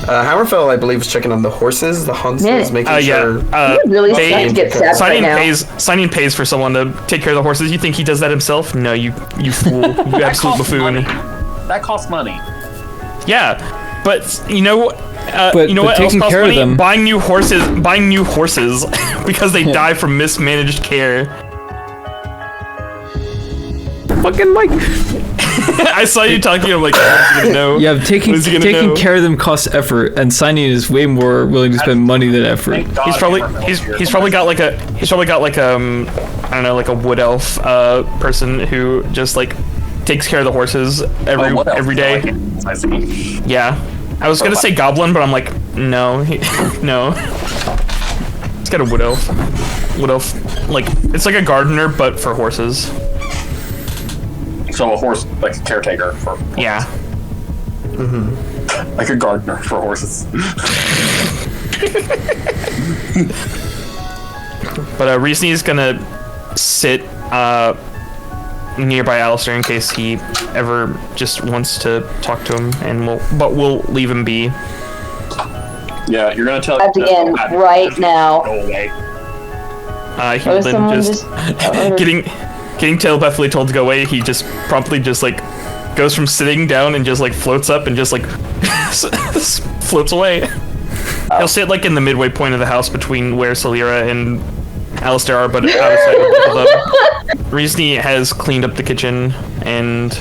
Hammerfell, I believe, is checking on the horses, the hunters, making sure. You really they- suck to get sacked right now. Sihnion pays for someone to take care of the horses. You think he does that himself? No, you fool. You absolute buffoon. that costs money. Yeah, but you know, But you know what else taking costs care of money? them- Buying new horses because they die from mismanaged care. Fucking like. I saw you talking. I'm like, what's he gonna know? Yeah, taking What's he gonna know? care of them costs effort, and Sihnion is way more willing to spend money than effort. Thank God He's probably Hammerfell's here. he's probably got like a I don't know, like a wood elf person who just like takes care of the horses What else? every day. I see. Yeah, I was gonna say goblin, but I'm like, no, no. He's got a wood elf. Wood elf, like it's like a gardener, but for horses. So a horse, like a caretaker for Yeah. like a gardener for horses. But Reezni is gonna sit nearby Alastair in case he ever just wants to talk to him, and we'll leave him be. Yeah, you're gonna tell. I have to end right now. Go away. He Or will then someone just or- getting telepathically told to go away. He just promptly just like goes from sitting down and just like floats up and just like floats away. He'll sit like in the midway point of the house between where Silyra and Alastair are, but outside of both of them. Reezni has cleaned up the kitchen and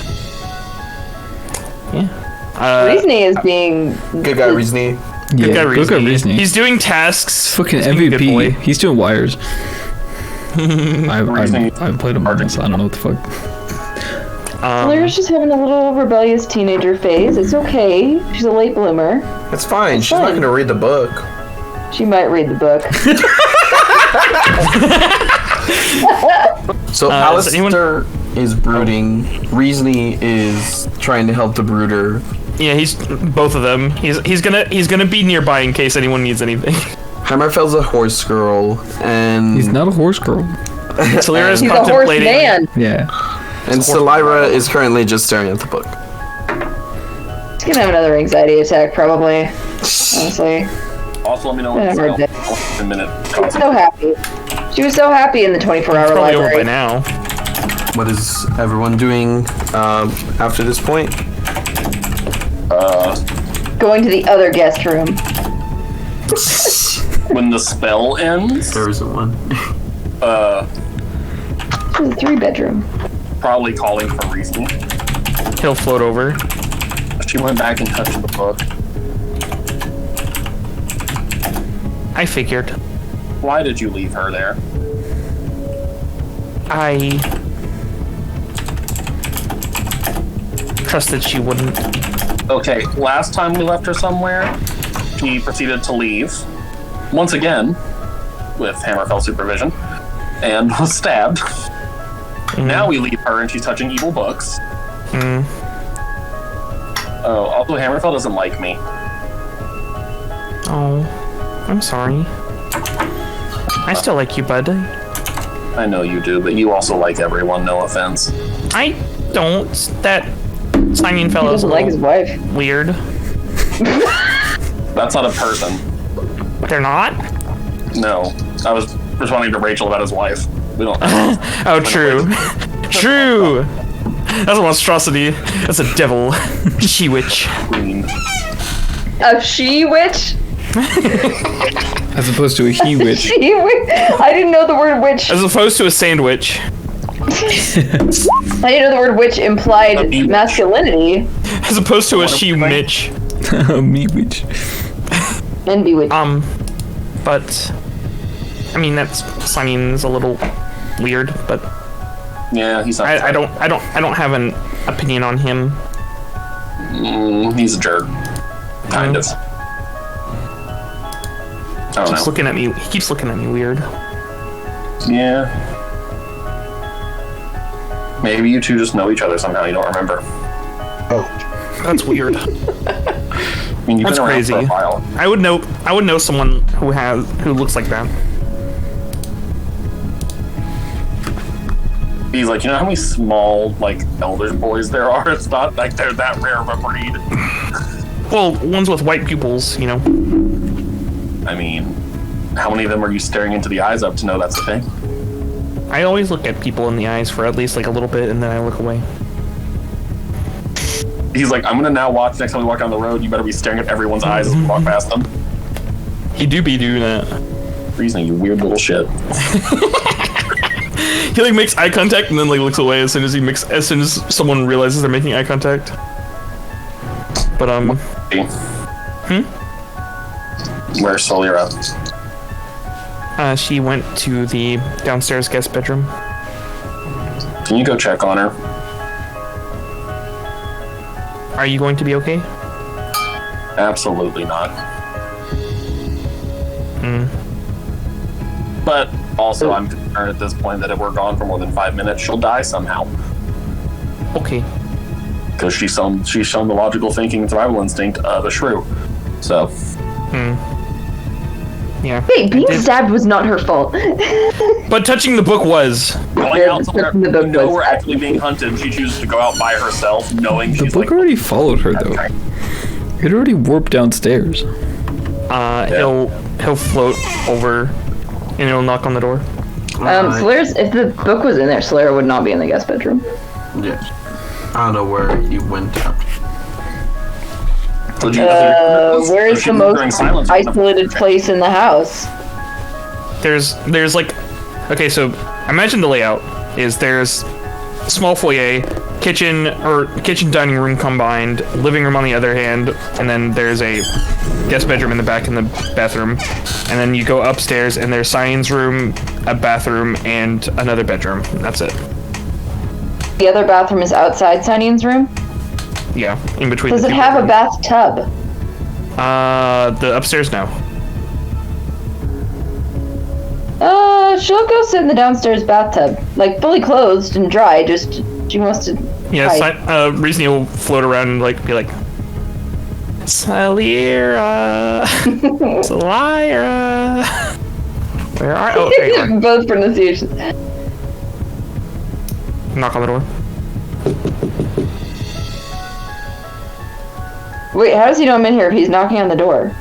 yeah. Reezni is being Good guy, Reezni. Good guy Good guy Reezni. Reezni. He's doing tasks. Fucking He's being a good boy. MVP. He's doing wires. I've played him once. I don't know what the fuck. Silyra's just having a little rebellious teenager phase. It's okay. She's a late bloomer. It's fine. She's not fine. going to read the book. She might read the book. So does anyone- Alastair is brooding. Reezni is trying to help the brooder. Yeah, he's both of them. He's gonna be nearby in case anyone needs anything. Hammerfell's a horse girl, and He's not a horse girl. Silyra's He's a horse contemplating. man. Yeah. and Silyra is currently just staring at the book. She's gonna have another anxiety attack, probably. Honestly. Also, let me know Yeah, when I heard it's a minute. She was so happy. She was so happy in the 24-hour Probably over by library. now. What is everyone doing after this point? Going to the other guest room. When the spell ends, There isn't one. It's a 3-bedroom. probably calling for Reezni. He'll float over. She went back and touched the book. I figured. Why did you leave her there? I trusted she wouldn't. Okay, last time we left her somewhere, she proceeded to leave. Once again, with Hammerfell supervision, and was stabbed. Now we leave her and she's touching evil books. Oh, also Hammerfell doesn't like me. Oh, I'm sorry. I still like you, bud. I know you do, but you also like everyone, no offense. I don't. That Sihnion He fellow is doesn't like his wife. weird. That's not a person. They're not? No. I was responding to Rachel about his wife. We don't Oh, true. True! That's a monstrosity. That's a devil. She-witch. Queen. A she-witch? As opposed to a he witch. She-witch? I didn't know the word witch. As opposed to a sandwich. I didn't know the word witch implied witch. masculinity. As opposed to a she-mitch. Me witch. And bewitched. But I mean that's Sihnion's a little weird, but Yeah, he's not. I don't have an opinion on him. He's a jerk. Kind of. I don't Keeps know. looking at me. He keeps looking at me weird. Yeah. Maybe you two just know each other somehow. You don't remember. That's weird. I mean, you've That's been around crazy. for a while. I would know someone who looks like that. He's like, you know how many small, like, elder boys there are? It's not like they're that rare of a breed. Well, ones with white pupils, you know. I mean, how many of them are you staring into the eyes of to know that's a thing? I always look at people in the eyes for at least like a little bit, and then I look away. He's like, I'm gonna now watch next time we walk down the road. You better be staring at everyone's eyes as we walk past them. He do be doing that. Reezni, you weird little shit. He like makes eye contact and then like looks away as soon as someone realizes they're making eye contact. But Where's Silyra? She went to the downstairs guest bedroom. Can you go check on her? Are you going to be okay? Absolutely not. But also, I'm concerned at this point that if we're gone for more than 5 minutes, she'll die somehow. Okay. Because she's shown the logical thinking and survival instinct of a shrew. So. Yeah. Wait, being stabbed was not her fault. but touching the book was. Going out somewhere, The book was- we're actually being hunted. She chooses to go out by herself, knowing The she's book like. already followed her, though. It already warped downstairs. He'll float over, and he'll knock on the door. Silyra's, if the book was in there, Silyra would not be in the guest bedroom. Yeah. I don't know where he went out. Where is the most isolated place in the house? There's like, okay, so imagine the layout is there's small foyer, kitchen dining room combined, living room on the other hand, and then there's a guest bedroom in the back and the bathroom, and then you go upstairs and there's Sihion's room, a bathroom, and another bedroom. That's it. The other bathroom is outside Sihnion's room? Yeah, in between. Does it have a bathtub? The upstairs now. She'll go sit in the downstairs bathtub. Like, fully clothed and dry, just, she wants to Yeah, hide. Reezni will float around and like be like, Silyra, Silyra. Where are? Oh, there you are. Both pronunciations. Knock on the door. Wait, how does he know I'm in here if he's knocking on the door?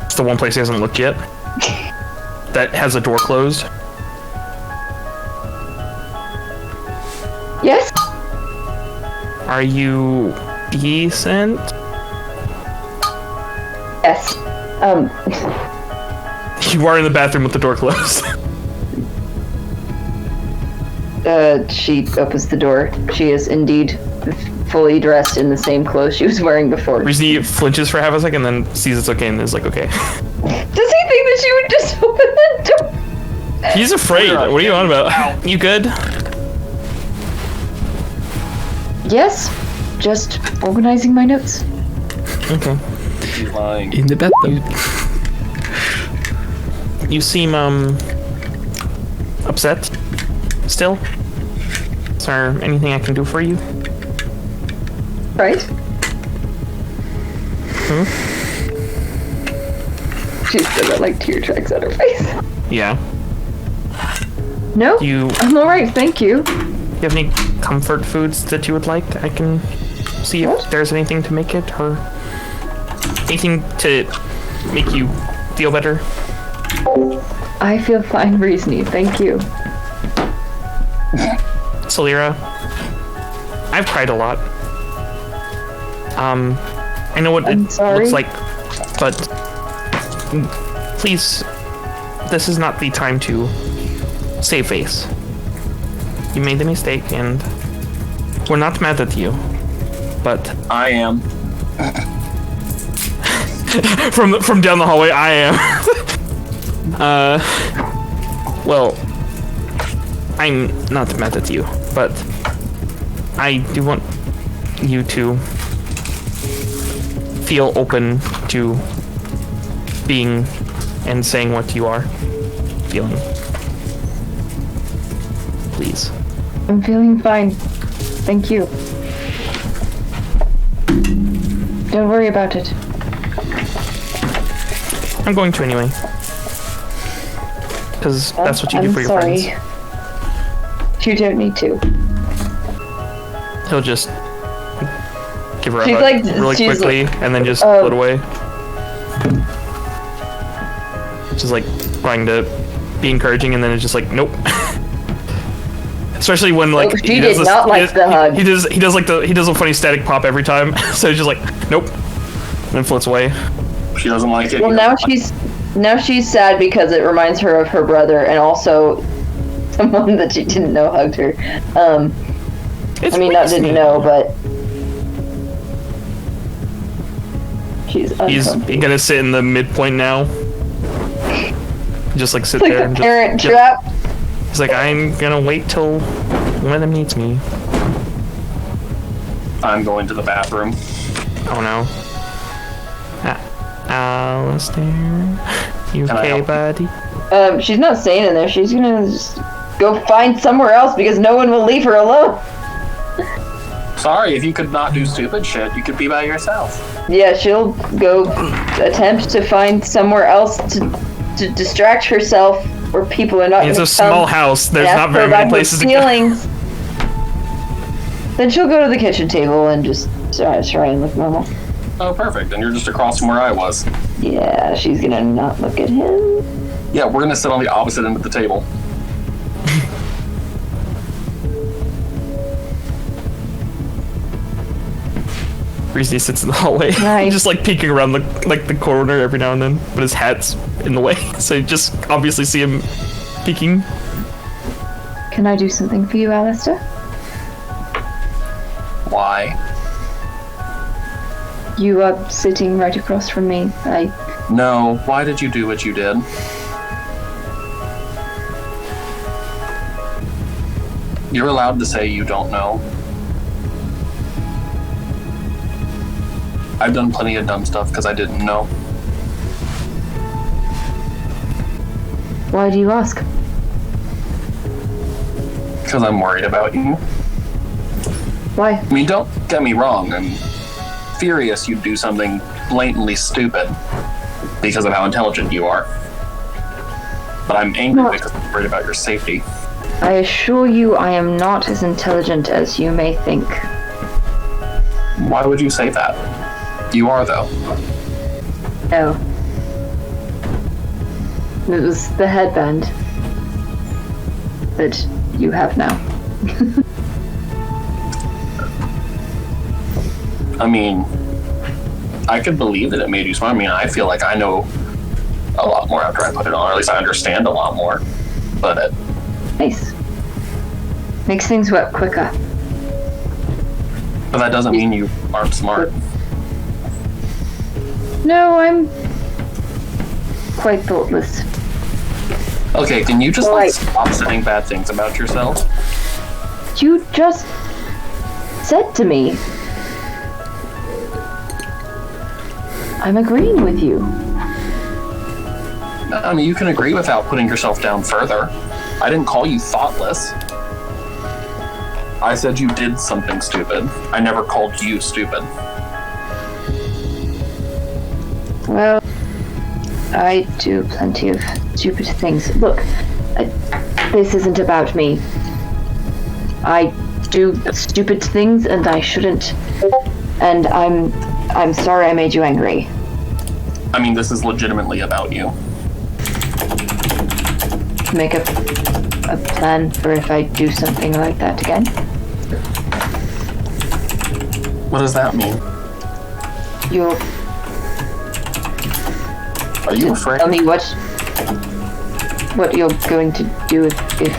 It's the one place he hasn't looked yet. That has a door closed. Yes? Are you decent? Yes. You are in the bathroom with the door closed. She opens the door. She is indeed fully dressed in the same clothes she was wearing before. Reezni flinches for half a second, then sees it's okay and is like, okay. Does he think that she would just open the door? He's afraid. What are you on about? You good? Yes. Just organizing my notes. Okay. She's lying. In the bathtub. You seem, upset still? Is there anything I can do for you? Right? She's still got like tear tracks on her face. Yeah. No? You I'm alright, thank you. have any comfort foods that you would like? I can see if What? there's anything to make it, or anything to make you feel better. I feel fine, Reezni, thank you. Silyra, I've cried a lot. I know what I'm it sorry. looks like, but please, this is not the time to save face. You made the mistake, and we're not mad at you, but I am. from down the hallway, I am. Well, I'm not mad at you, but I do want you to feel open to being and saying what you are feeling. Please. I'm feeling fine. Thank you. Don't worry about it. I'm going to anyway. Because that's what you do for your friends. You don't need to. He'll just give her a She's hug like- really she's quickly like, and then just float away. Just like trying to be encouraging and then it's just like, nope. Especially when like she he does did this, not like the hug. He does a funny static pop every time. So he's just like, nope. And then floats away. She doesn't like it. Well, now she's sad because it reminds her of her brother and also someone that she didn't know hugged her. It's I mean, not didn't Reezni. know, but she's He's uncomfortable. gonna sit in the midpoint now. Just like sit Like there a and parent just, trap. he's like, I'm gonna wait till one of them needs me. I'm going to the bathroom. Oh no. Alastair, you Can I okay, help? buddy? She's not staying in there. She's gonna just go find somewhere else because no one will leave her alone. Sorry, if you could not do stupid shit, you could be by yourself. Yeah, she'll go attempt to find somewhere else to distract herself where people are not It's gonna a small come house. There's and not ask very her many about her places to go. feelings. Then she'll go to the kitchen table and just try and look normal. Oh, perfect. And you're just across from where I was. Yeah, she's gonna not look at him. Yeah, we're gonna sit on the opposite end of the table. Reezy sits in the hallway, Nice. just like peeking around the corner every now and then, but his hat's in the way, so you just obviously see him peeking. Can I do something for you, Alastair? Why? You are sitting right across from me. No, why did you do what you did? You're allowed to say you don't know. I've done plenty of dumb stuff because I didn't know. Why do you ask? Because I'm worried about you. Why? I mean, don't get me wrong. I'm furious you'd do something blatantly stupid because of how intelligent you are. But I'm angry No. because I'm worried about your safety. I assure you I am not as intelligent as you may think. Why would you say that? You are, though. No. It was the headband that you have now. I mean, I could believe that it made you smart. I mean, I feel like I know a lot more after I put it on, or at least I understand a lot more. But Nice. Makes things work quicker. that doesn't mean you aren't smart. No, I'm quite thoughtless. Okay, can you just Right. stop saying bad things about yourself? You just said to me. I'm agreeing with you. I mean, you can agree without putting yourself down further. I didn't call you thoughtless. I said you did something stupid. I never called you stupid. Well, I do plenty of stupid things. Look, this isn't about me. I do stupid things and I shouldn't. And I'm sorry I made you angry. I mean, this is legitimately about you. Make a plan for if I do something like that again. What does that mean? You'll Are you afraid? tell me what you're going to do if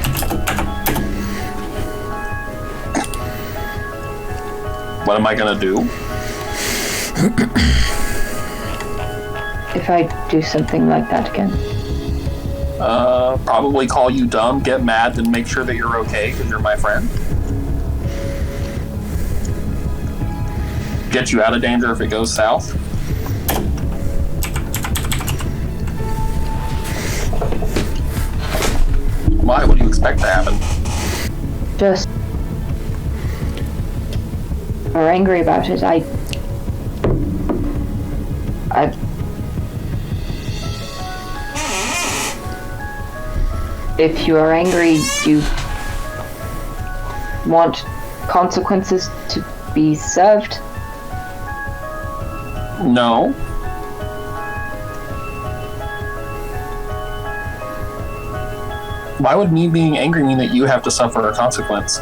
What am I gonna do? I do something like that again. Probably call you dumb, get mad, then make sure that you're okay because you're my friend. Get you out of danger if it goes south. Why? What do you expect to happen? just are angry about it. If you are angry, you want consequences to be served? No. Why would me being angry mean that you have to suffer a consequence?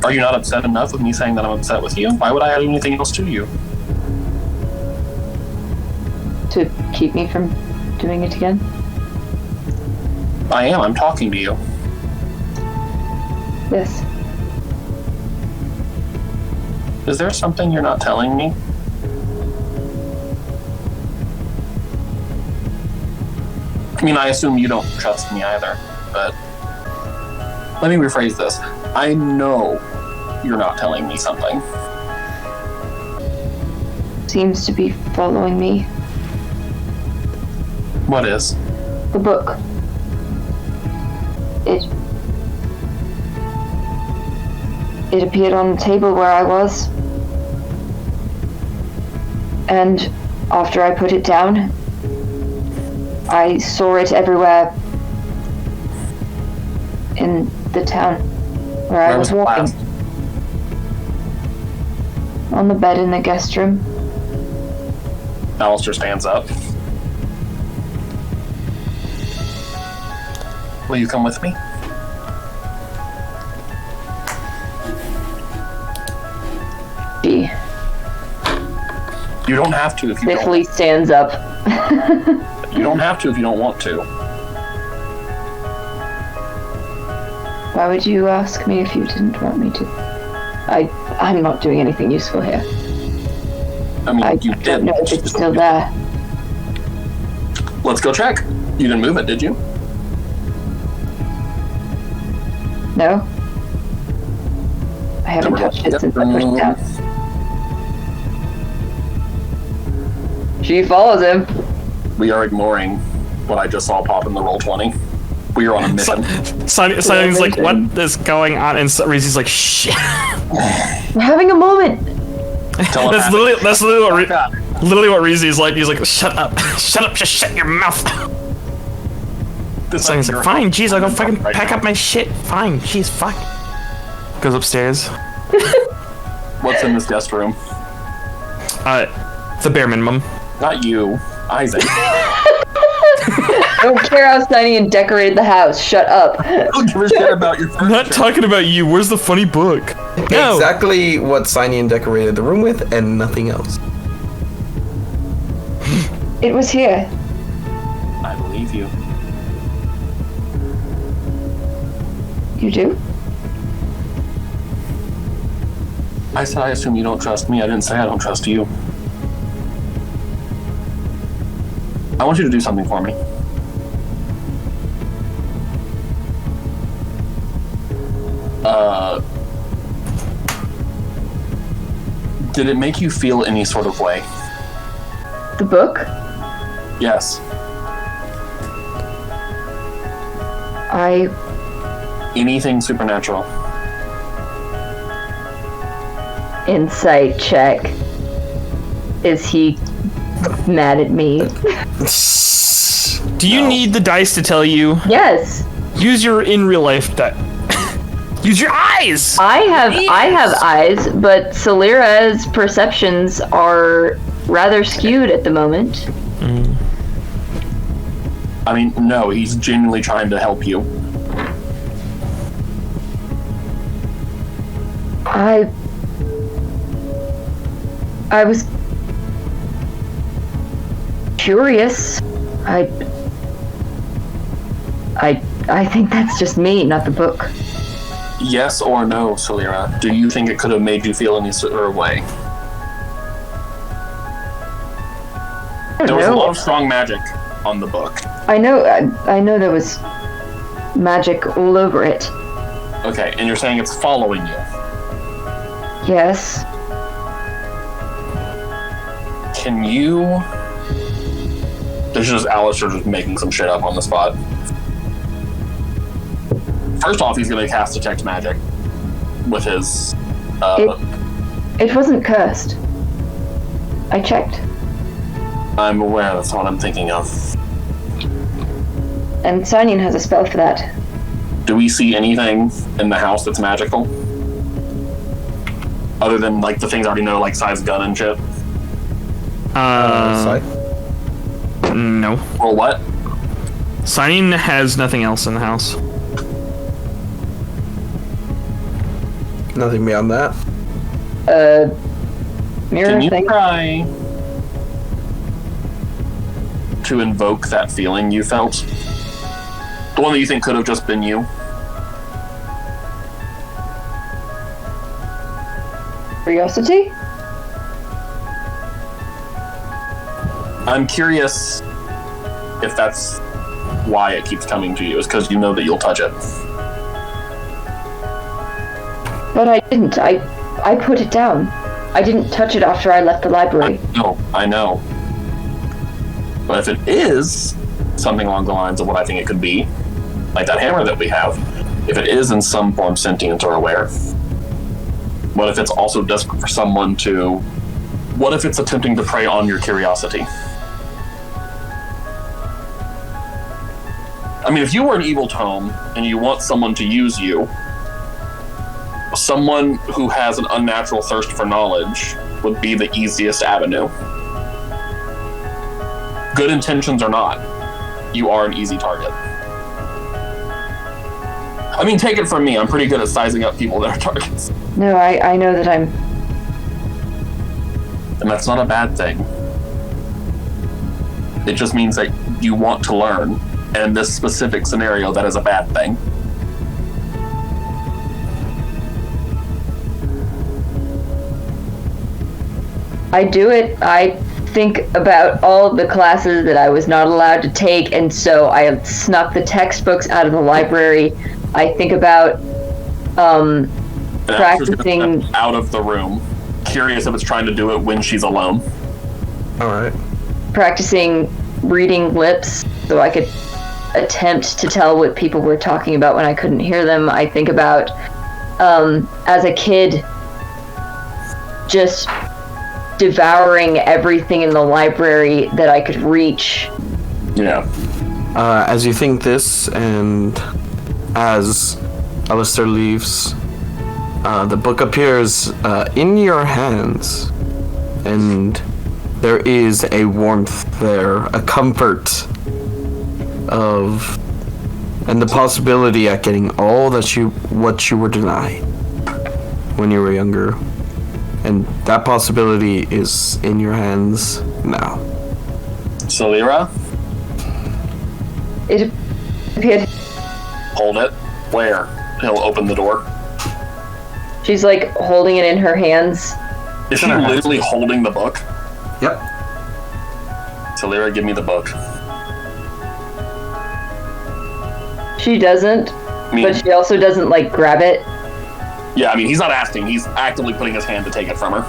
Are you not upset enough with me saying that I'm upset with you? Why would I add anything else to you? To keep me from doing it again? I am. I'm talking to you. Yes. Is there something you're not telling me? I mean, I assume you don't trust me either, but let me rephrase this. I know you're not telling me something. Seems to be following me. What is? The book. It appeared on the table where I was. And after I put it down, I saw it everywhere in the town where I was walking. Last? On the bed in the guest room. Alastair stands up. Will you come with me? She You don't have to if you stiffly stands up. don't. You don't have to if you don't want to. Why would you ask me if you didn't want me to? I'm not doing anything useful here. I mean, I you don't did. know if it's still there. Let's go check. You didn't move it, did you? No? I haven't touched it since I pushed it down. She follows him. We are ignoring what I just saw pop in the Roll20. We are on a mission. Silyon's like, what is going on? And Reezy's like, shit. We're having a moment. That's literally what Reezy is like. He's like, shut up. Shut up, just shut your mouth. Silyon's like, fine, jeez, I'll go fucking pack up my shit. Fine, jeez, fuck. Goes upstairs. What's in this guest room? The bare minimum. Not you, Isaac. I don't care how Sihnion decorated the house. Shut up. Don't give a shit about your furniture. I'm not talking about you. Where's the funny book? No. Exactly what Sihnion decorated the room with, and nothing else. It was here. I believe you. You do? I said I assume you don't trust me. I didn't say I don't trust you. I want you to do something for me. Did it make you feel any sort of way? The book? Yes. Anything supernatural? Insight check. Is he mad at me? Do you need the dice to tell you? Yes. Use your in real life die. Use your eyes! I have eyes, but Silyra's perceptions are rather skewed at the moment. I mean, no, he's genuinely trying to help you. I was curious. I think that's just me, not the book. Yes or no, Silyra? Do you think it could have made you feel any sort of way? There was a lot of strong magic on the book. I know there was magic all over it. Okay, and you're saying it's following you. Yes. Can you... This is just Alastair just making some shit up on the spot. First off, he's going to cast Detect Magic with his... It wasn't cursed. I checked. I'm aware, that's what I'm thinking of. And Sihnion has a spell for that. Do we see anything in the house that's magical? Other than, like, the things I already know, like size gun and shit? No. Or what? Sihnion has nothing else in the house. Nothing beyond that. Mirror Can you thing. try to invoke that feeling you felt? The one that you think could have just been you? Curiosity? I'm curious if that's why it keeps coming to you. It's because you know that you'll touch it. But I didn't. I put it down. I didn't touch it after I left the library. I know. But if it is something along the lines of what I think it could be, like that hammer that we have, if it is in some form sentient or aware, what if it's also desperate for someone to... What if it's attempting to prey on your curiosity? I mean, if you were an evil tome and you want someone to use you, someone who has an unnatural thirst for knowledge would be the easiest avenue. Good intentions or not, you are an easy target. I mean, take it from me, I'm pretty good at sizing up people that are targets. No, I know that I'm... And that's not a bad thing. It just means that you want to learn, and in this specific scenario, that is a bad thing. I do it. I think about all the classes that I was not allowed to take, and so I snuck the textbooks out of the library. I think about practicing out of the room. Curious if it's trying to do it when she's alone. All right. practicing reading lips so I could attempt to tell what people were talking about when I couldn't hear them. I think about as a kid just devouring everything in the library that I could reach. Yeah. As you think this, and as Alastair leaves, the book appears in your hands, and there is a warmth there, a comfort of, and the possibility at getting all that what you were denied when you were younger. And that possibility is in your hands now. Silyra? It appeared Hold it. Where? He'll open the door. she's like holding it in her hands. Is she literally holding the book? Yep. Silyra, give me the book. She doesn't, but she also doesn't like grab it. Yeah, I mean, he's not asking. He's actively putting his hand to take it from her.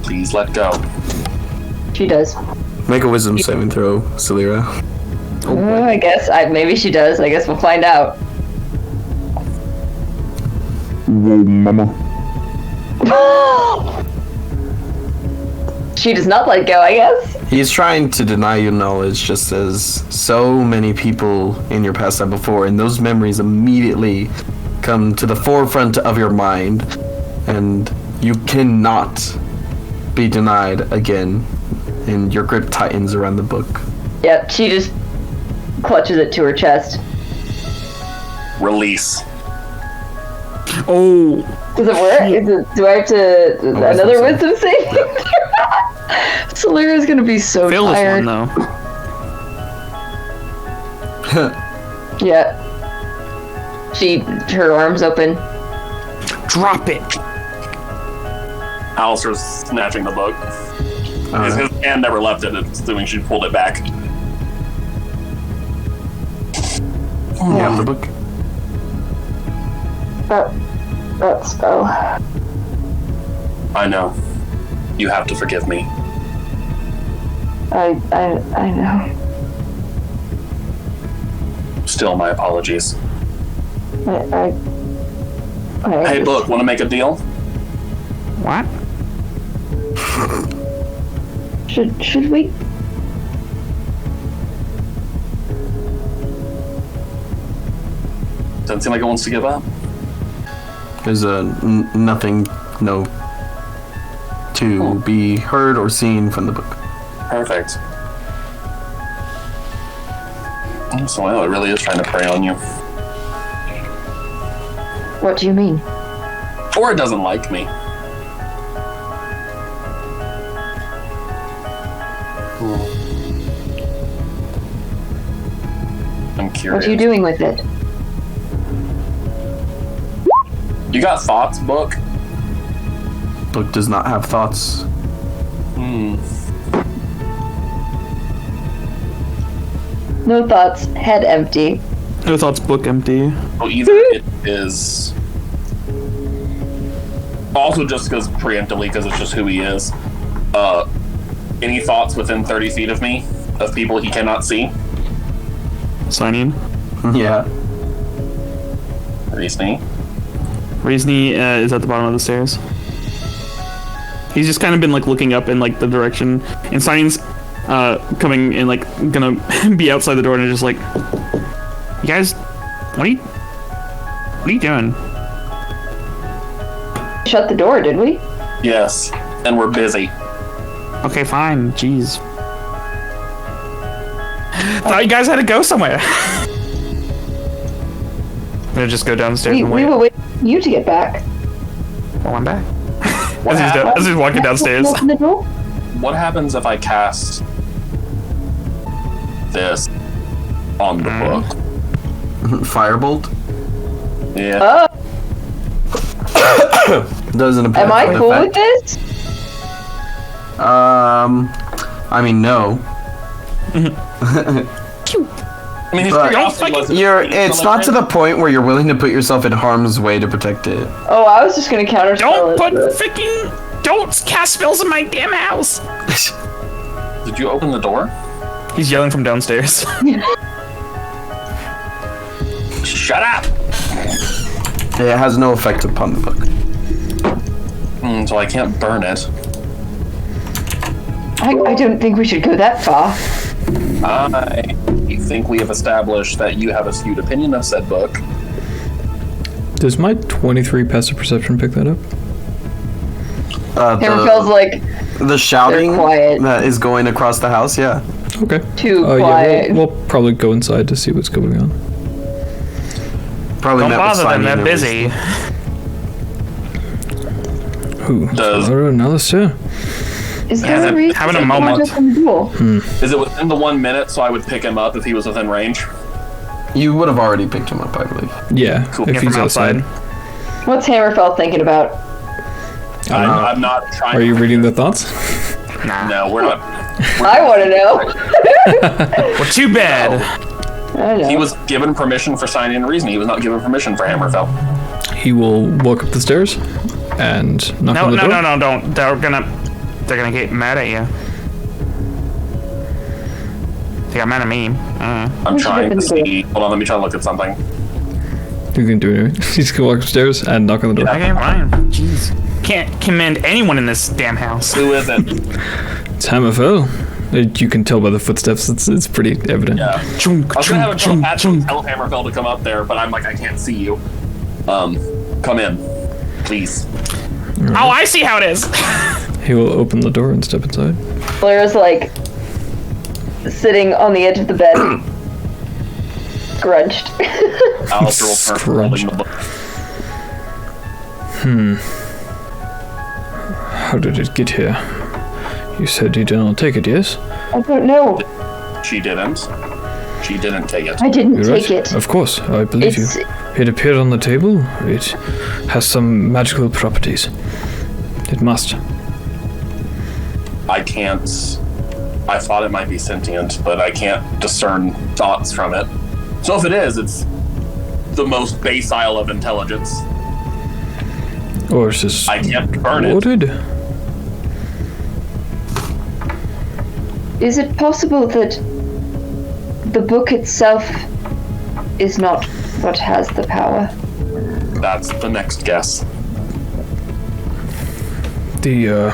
Please let go. She does. Make a wisdom saving throw, Silyra. I guess maybe she does. I guess we'll find out. Mama. She does not let go, I guess. He's trying to deny you knowledge, just as so many people in your past have before, and those memories immediately come to the forefront of your mind, and you cannot be denied again, and your grip tightens around the book. Yep, she just clutches it to her chest. Release. Oh, Does it work? Do I have to another wisdom saving? Silyra's gonna be so fail this tired. one though. Yeah. Her arms open. Drop it. Alastair's snatching the book. His hand never left it, assuming she pulled it back. You have the book? That spell. I know. You have to forgive me. I know. Still, my apologies. I Hey, book, want to make a deal? What? Should we? Doesn't seem like it wants to give up. There's nothing, to be heard or seen from the book. Perfect. So well, it really is trying to prey on you. What do you mean? Or it doesn't like me. I'm curious. What are you doing with it? You got thoughts, book? Book does not have thoughts. No thoughts. Head empty. No thoughts, book empty. So either it is... Also just because preemptively, because it's just who he is. Any thoughts within 30 feet of me? Of people he cannot see? Sihnion. Yeah. Reezni? Reezni is at the bottom of the stairs. He's just kind of been like looking up in like the direction, and Sihnions coming and like gonna be outside the door and just like, you guys, what are you doing? Shut the door, did we? Yes, and we're busy. Okay, fine. Jeez. Thought you guys had to go somewhere. I'm gonna just go downstairs and wait. We were waiting for you to get back. Well, I'm back. What As he's walking downstairs. Open the door? What happens if I cast this on the book? Firebolt Yeah. doesn't appear. Am I to cool affect- with this? I mean, no. I mean, his But curiosity wasn't... It's not to the point where you're willing to put yourself in harm's way to protect it. Oh, I was just gonna counterspell Don't put it. freaking... Don't cast spells in my damn house! Did you open the door? He's yelling from downstairs. Shut up! It has no effect upon the book. So I can't burn it. I don't think we should go that far. I think we have established that you have a skewed opinion of said book. Does my 23 passive perception pick that up? Hammerfell's like The shouting They're quiet. that is going across the house, yeah. Okay. too Yeah, quiet. we'll probably go inside to see what's going on. Probably Don't met with bother them, Sihnion they're at busy. Who? Does- Silyra and Alastair? Is there they're a reason having a they moment. want to open the door? Is it within the 1 minute so I would pick him up if he was within range? least. You would have already picked him up, I believe. Yeah, Cool. if Yeah, he's from outside. What's Hammerfell thinking about? I'm not trying Are you to... reading the thoughts? No, we're not. I want to know. Well, too bad. I know. He was given permission for signing and reason. He was not given permission for Hammerfell. He will walk up the stairs and knock No, on the door. no, don't. They're gonna get mad at you. They got mad at me. I'm We should trying open to the door. see. Hold on, let me try to look at something. You can do it anyway. He's gonna walk upstairs and knock on the door. Okay, fine. Jeez. Can't commend anyone in this damn house. Who is it? It's Hammerfell. You can tell by the footsteps. It's pretty evident. Yeah. I was gonna have a telepathic tell Hammerfell to come up there, but I'm like, I can't see you. Come in, please. Oh, I see how it is. He will open the door and step inside. Blair's like sitting on the edge of the bed, scrunched. Alastair will turn holding the book. How did it get here? You said you did not take it, yes? I don't know. She didn't. She didn't take it. I didn't You're take right. it. Of course, I believe It's you. It appeared on the table. It has some magical properties. It must. I can't. I thought it might be sentient, but I can't discern thoughts from it. So if it is, it's the most basile of intelligence. Or it's just I can't burn it. ordered. Is it possible that the book itself is not what has the power. That's the next guess. The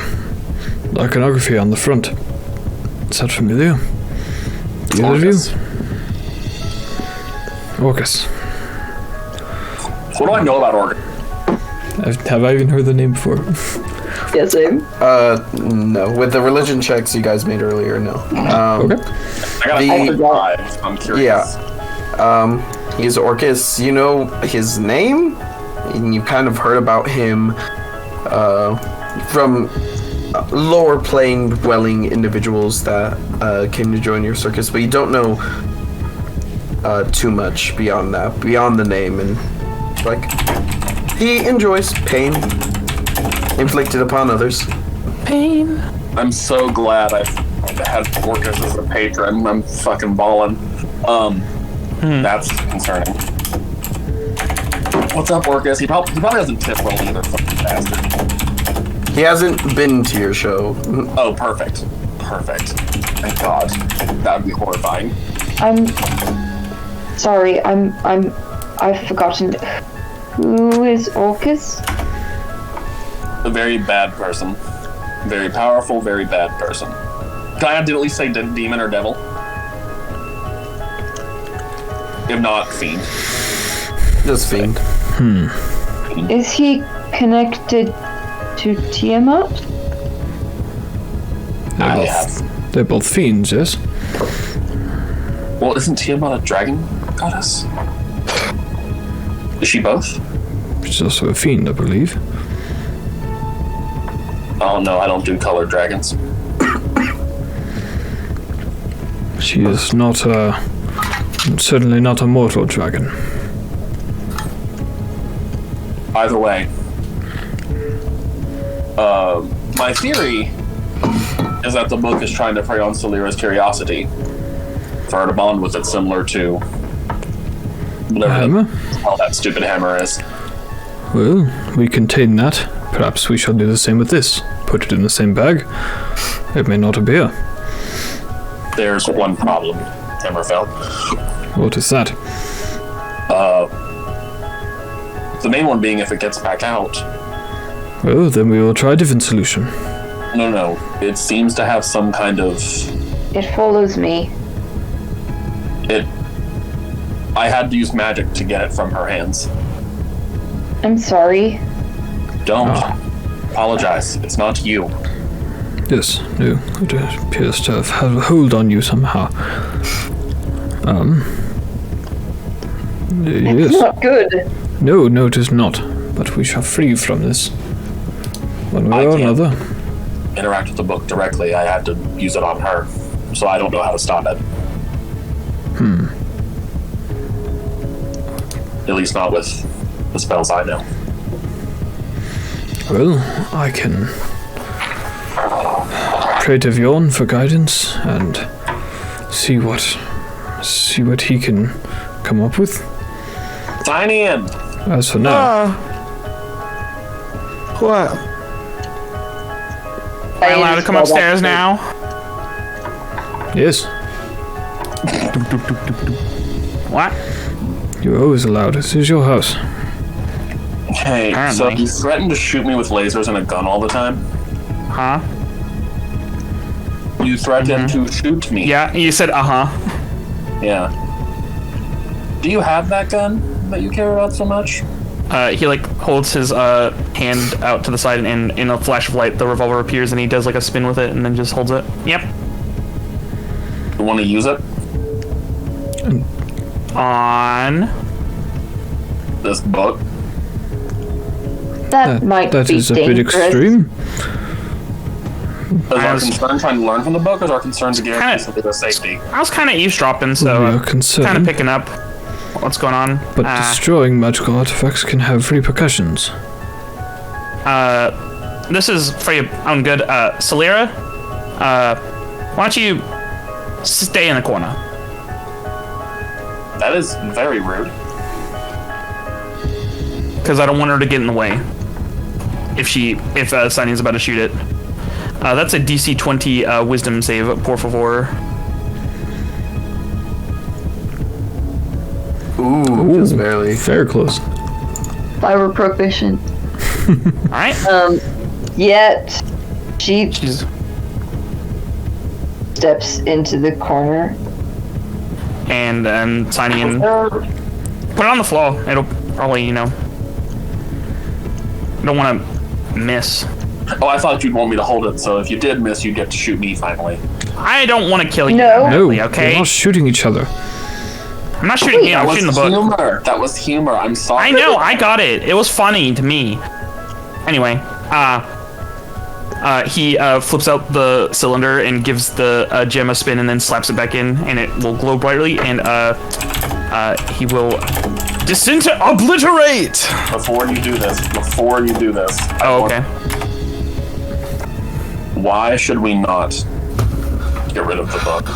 iconography on the front. Is that familiar? The other of you? Orcus. What do I know about Orcus? Have I even heard the name before? Yeah, same. No. With the religion checks you guys made earlier, no. Okay. I got a 5. I'm curious. Yeah. He's Orcus. You know his name? And you kind of heard about him from lower plane dwelling individuals that came to join your circus, but you don't know too much beyond that, beyond the name. And like, he enjoys pain inflicted upon others. Pain. I'm so glad I've had Orcus as a patron. I'm fucking balling. That's concerning. What's up, Orcus? He probably doesn't tip well either, fucking bastard. He hasn't been to your show. Oh, perfect. Perfect. Thank God. That would be horrifying. I'm sorry. I've forgotten. Who is Orcus? A very bad person. Very powerful, very bad person. Can I at least say demon or devil? If not, fiend. Just fiend. Is he connected to Tiamat? They're both fiends, yes? Well, isn't Tiamat a dragon goddess? Is she both? She's also a fiend, I believe. Oh no, I don't do colored dragons. She is not certainly not a mortal dragon. Either way, my theory is that the book is trying to prey on Silyra's curiosity for her to bond with it, similar to whatever Hammer? the hell that stupid hammer is. Well, we contain that. Perhaps we shall do the same with this. Put it in the same bag. It may not appear. There's one problem, Hammerfell. What is that? The main one being if it gets back out. Well, then we will try a different solution. No. It seems to have some kind of... It follows me. I had to use magic to get it from her hands. I'm sorry. Don't. Apologize. It's not you. Yes, no, it appears to have had a hold on you somehow. Yes. Not good. No, it is not. But we shall free from this. One way or another. Interact with the book directly. I had to use it on her. So I don't know how to stop it. At least not with the spells I know. Well, I can pray to Vjorn for guidance and see what he can come up with. Sihnion! As for now, What? Am I allowed to come upstairs now? yes, What? you're always allowed. This is your house. Hey, so Apparently. you threaten to shoot me with lasers and a gun all the time? Huh? You threaten to shoot me? Yeah, you said uh-huh. Yeah. Do you have that gun that you care about so much? He like holds his hand out to the side, and in a flash of light the revolver appears, and he does like a spin with it and then just holds it. Yep. You want to use it? On This book? That might That be is a bit dangerous. extreme. Is our concern trying to learn from the book, or is our concern to guarantee Kinda- Silyra's safety? I was kind of eavesdropping, so We are I'm kind of concerned, picking up what's going on. but destroying magical artifacts can have repercussions. This is for your own good. Silyra, why don't you stay in the corner? That is very rude. Because I don't want her to get in the way. If Sihnion's about to shoot it. That's a DC 20 wisdom save, por favor. Ooh, just barely. Very close. If I were proficient. Alright. Yet she She's steps into the corner. and Sihnion, put it on the floor. It'll probably, you don't want to miss. Oh, I thought you'd want me to hold it, so if you did miss, you'd get to shoot me finally. I don't want to kill you. No. directly, No, okay? we're not shooting each other. I'm not shooting you. I'm shooting the book. Humor. That was humor. I'm sorry. I know. I got it. It was funny to me. Anyway, he flips out the cylinder and gives the gem a spin and then slaps it back in, and it will glow brightly, and he will obliterate. Before you do this, Oh, okay. Why should we not get rid of the book?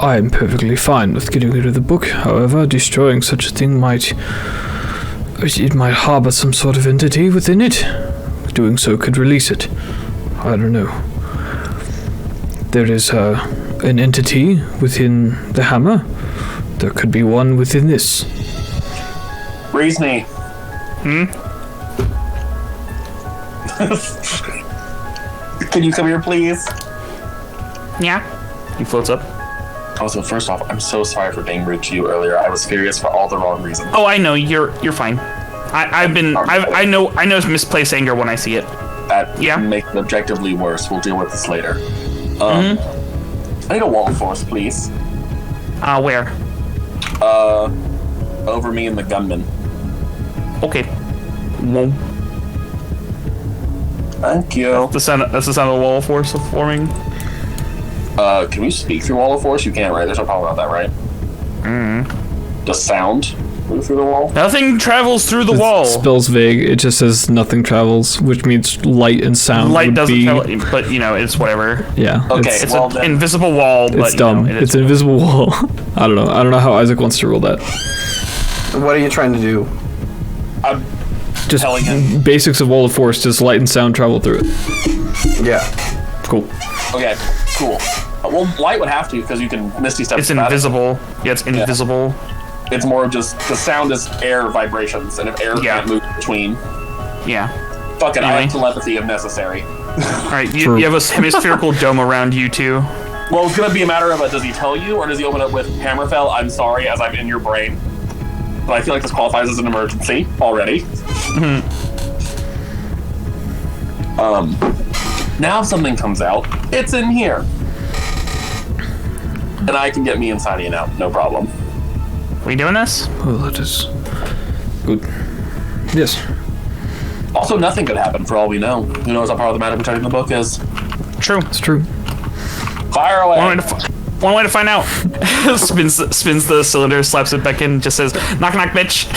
I am perfectly fine with getting rid of the book. However, destroying such a thing might harbor some sort of entity within it. Doing so could release it. I don't know. There is an entity within the hammer. There could be one within this. Reezni. Can you come here, please? Yeah. He floats up. Also, first off, I'm so sorry for being rude to you earlier. I was furious for all the wrong reasons. Oh, I know. You're fine. I know misplaced anger when I see it. That Yeah. makes it objectively worse. We'll deal with this later. I need a wall force, please. Where? Over me and the gunman. Okay. Whoa. Thank you. That's the sound of the wall of force forming. Can we speak through wall of force? You can, right? There's no problem about that, right? Does sound move through the wall? Nothing travels through the wall. Spell's vague. It just says nothing travels, which means light and sound Light would doesn't be... travel, but it's whatever. Yeah. Okay, It's, It's well, an then- invisible wall, but it's dumb. it is It's an invisible wall. I don't know. I don't know how Isaac wants to rule that. What are you trying to do? I'm Just telling him. basics of Wall of Force. Just light and sound travel through it. Yeah. Cool. Okay, cool. Well, light would have to, because you can misty step. It's invisible. Yeah, it's invisible. It's more of just the sound is air vibrations, and if air Yeah. can't move between, Yeah. fuck it, I Anyway. have telepathy if necessary. All right, you True. have a hemispherical dome around you too. Well, it's gonna be a matter of does he tell you, or does he open up with Hammerfell? I'm sorry, as I'm in your brain. But I feel like this qualifies as an emergency already. Now if something comes out, it's in here. And I can get me and Sihnion out, no problem. We doing this? Well, that is good. Yes. Also, nothing could happen for all we know. Who knows how powerful the matter protecting the book is? True. It's true. Fire away! One way to find out. spins the cylinder, slaps it back in, just says, "Knock knock, bitch."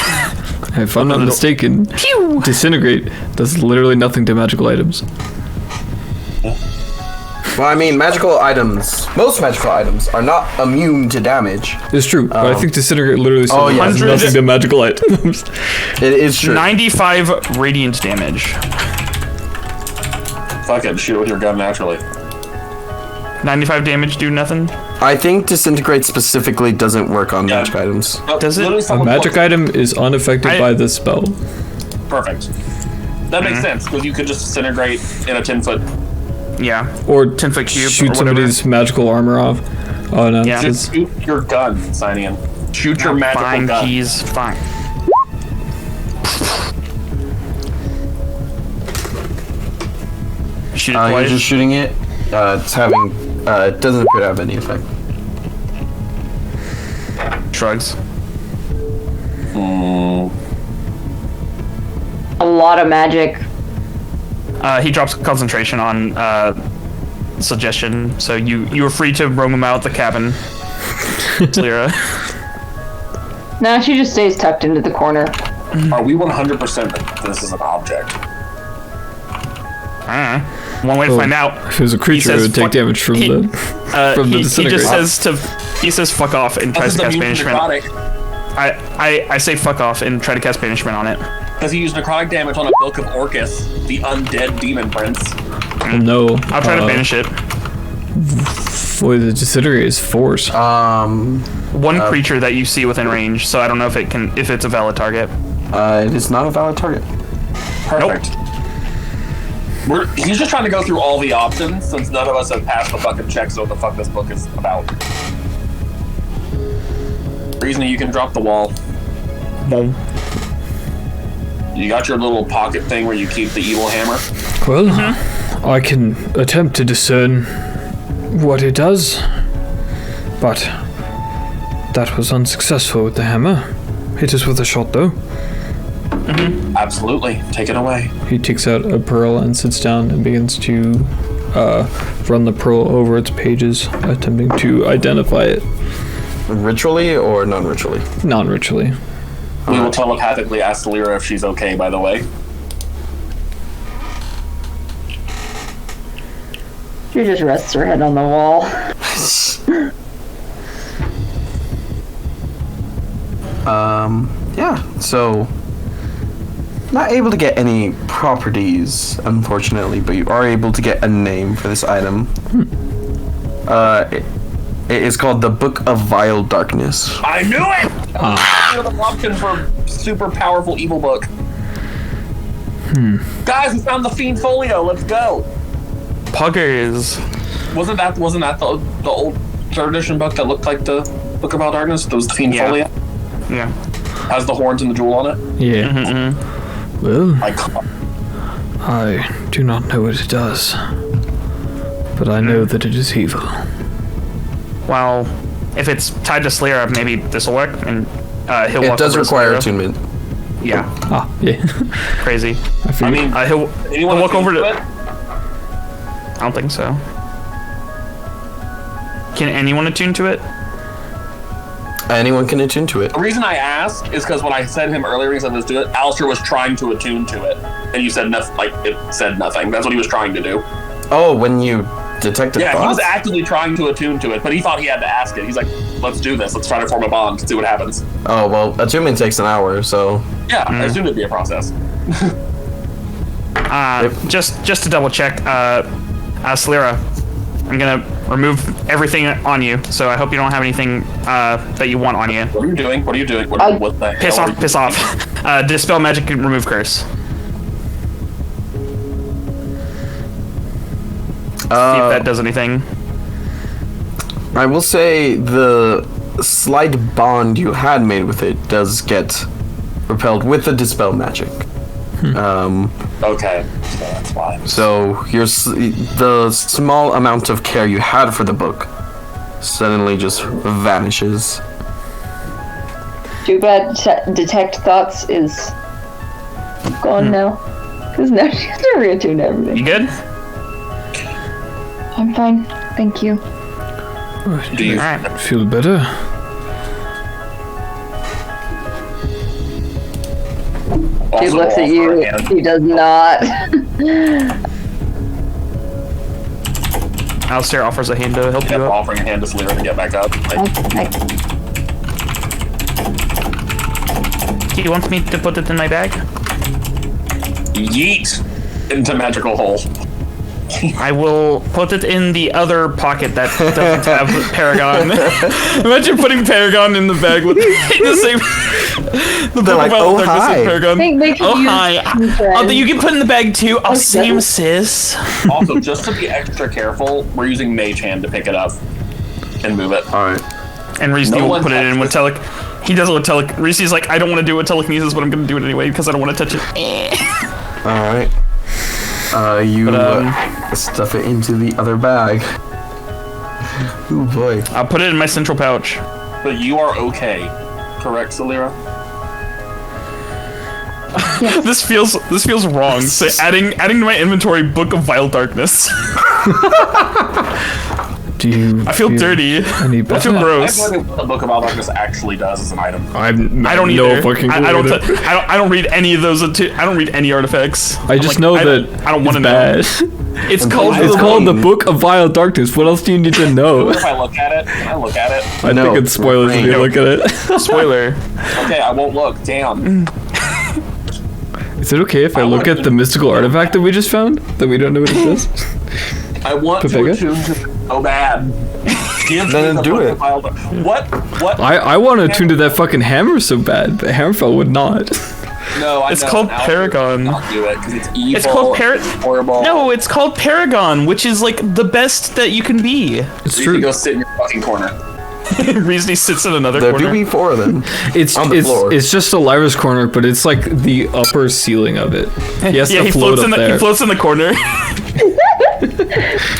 If I'm not mistaken, Pew! disintegrate does literally nothing to magical items. Well, I mean, most magical items are not immune to damage. It's true, but I think disintegrate literally Oh, says yeah. nothing 100 to magical items. It is true. 95 radiant damage. Fuck it, shoot it with your gun naturally. 95 damage, do nothing. I think disintegrate specifically doesn't work on Yeah. magic items. No, Does it? literally A someone magic looks- item is unaffected by this spell. Perfect. That makes sense, because you could just disintegrate in a 10-foot. Yeah. Or 10-foot cube. shoot or somebody's magical armor off. Oh no, Yeah. it says- Shoot your gun, Sihnion. Shoot your magical Fine, gun. keys, fine. Shoot it You're twice. just shooting it. It's having. It doesn't appear to have any effect. Shrugs. A lot of magic. He drops concentration on suggestion, so you are free to roam him out the cabin. Silyra. No, she just stays tucked into the corner. Are we 100% that this is an object? I don't know. One way to find out. If it was a creature, it says would take fuck- damage from he- the from the He disintegrate. just says fuck off and tries to cast banishment. I say fuck off and try to cast banishment on it. Because he used necrotic damage on a book of Orcus, the undead demon prince. Oh, no. I'll try to banish it. Boy, the disintegrate is force. one creature that you see within range, so I don't know if it's a valid target. It is not a valid target. Perfect. He's just trying to go through all the options since none of us have passed the fucking check, so what the fuck this book is about. Reezni, you can drop the wall. Boom. You got your little pocket thing where you keep the evil hammer? Well, I can attempt to discern what it does, but that was unsuccessful with the hammer. Hit us with a shot, though. Absolutely. Take it away. He takes out a pearl and sits down and begins to run the pearl over its pages, attempting to identify it. Ritually or non-ritually? Non-ritually. We will telepathically ask Silyra if she's okay, by the way. She just rests her head on the wall. Yeah, so not able to get any properties, unfortunately, but you are able to get a name for this item. It is called the Book of Vile Darkness. I knew it! The option for super powerful evil book. Guys, we found the Fiend Folio. Let's go. Puggers. Wasn't that the old 3rd edition book that looked like the Book of Vile Darkness? That was the Fiend Folio. Yeah. Has the horns and the jewel on it. Yeah. Well, Iconic. I do not know what it does, but I know that it is evil. Well, if it's tied to Silyra, maybe this will work, and he'll walk It does over to require Silyra. attunement. Yeah, Ah, yeah. crazy. I mean, He'll anyone walk over to. it? I don't think so. Can anyone attune to it? Anyone can attune to it. The reason I asked is because when I said to him earlier, he said let's do it. Alastair was trying to attune to it, and you said nothing. Like it said nothing. That's what he was trying to do. Oh, when you detected Yeah, thoughts? he was actively trying to attune to it, but he thought he had to ask it. He's like, let's do this. Let's try to form a bond. See what happens. Oh, well, attunement takes an hour, so... Yeah, I assumed it'd be a process. Just to double check, Silyra, I'm gonna remove everything on you, so I hope you don't have anything that you want on you. What are you doing? What are you doing? What the hell Piss are off, you piss off. Dispel magic and remove curse. See if that does anything. I will say the slight bond you had made with it does get repelled with the dispel magic. Okay, so that's why. So the small amount of care you had for the book suddenly just vanishes. Too bad detect thoughts is gone now. Because now she has to reattune everything. You good? I'm fine, thank you. Do you Alright. Feel better? He also looks at offer you. a hand? He does not. Alastair offers a hand to help you Yep, up. offering a hand to Silyra to get back up. Do you want me to put it in my bag? Yeet into magical hole. I will put it in the other pocket that doesn't have Paragon. Imagine putting Paragon in the bag with the same. The book like, about "Oh, darkness hi." and Paragon. Make Oh use hi! Oh, you can put in the bag too. Oh, same sis. Also, just to be extra careful, we're using Mage Hand to pick it up and move it. Alright. And Reezy No will one put it in with touches He does it with Reezy's like, I don't want to do it with telekinesis, but I'm going to do it anyway because I don't want to touch it. Alright. You But, stuff it into the other bag. Oh boy. I'll put it in my central pouch. But you are okay, correct, Silyra? This feels wrong. So adding to my inventory Book of Vile Darkness. Do you? I feel dirty. Any I better? feel I gross. have no idea what the Book of Vile Darkness actually does as an item. I don't either. I don't read any of those. I don't read any artifacts. I just know that I don't want to bad. know. It's called. It's called the Book of Vile Darkness. What else do you need to know? If I look at it, can I look at it? I No, think it's spoilers if you no. look at it. Spoiler. Okay, I won't look. Damn. Is it okay if I look at the mystical artifact that we just found? That we don't know what it is? I want to Pepega? attune to it so bad. Give Then me the do fucking it. file. What? I want to attune to that fucking hammer so bad, but Hammerfell would not. No, I It's know, called and I'll Paragon. not do it because it's evil. It's called horrible. No, it's called Paragon, which is like the best that you can be. It's You true. can go sit in your fucking corner. Reezy sits in another There corner. do be 4 of them. It's on the floor. it's just Silyra's corner, but it's like the upper ceiling of it. He has yeah, to he float floats in up the there. he floats in the corner.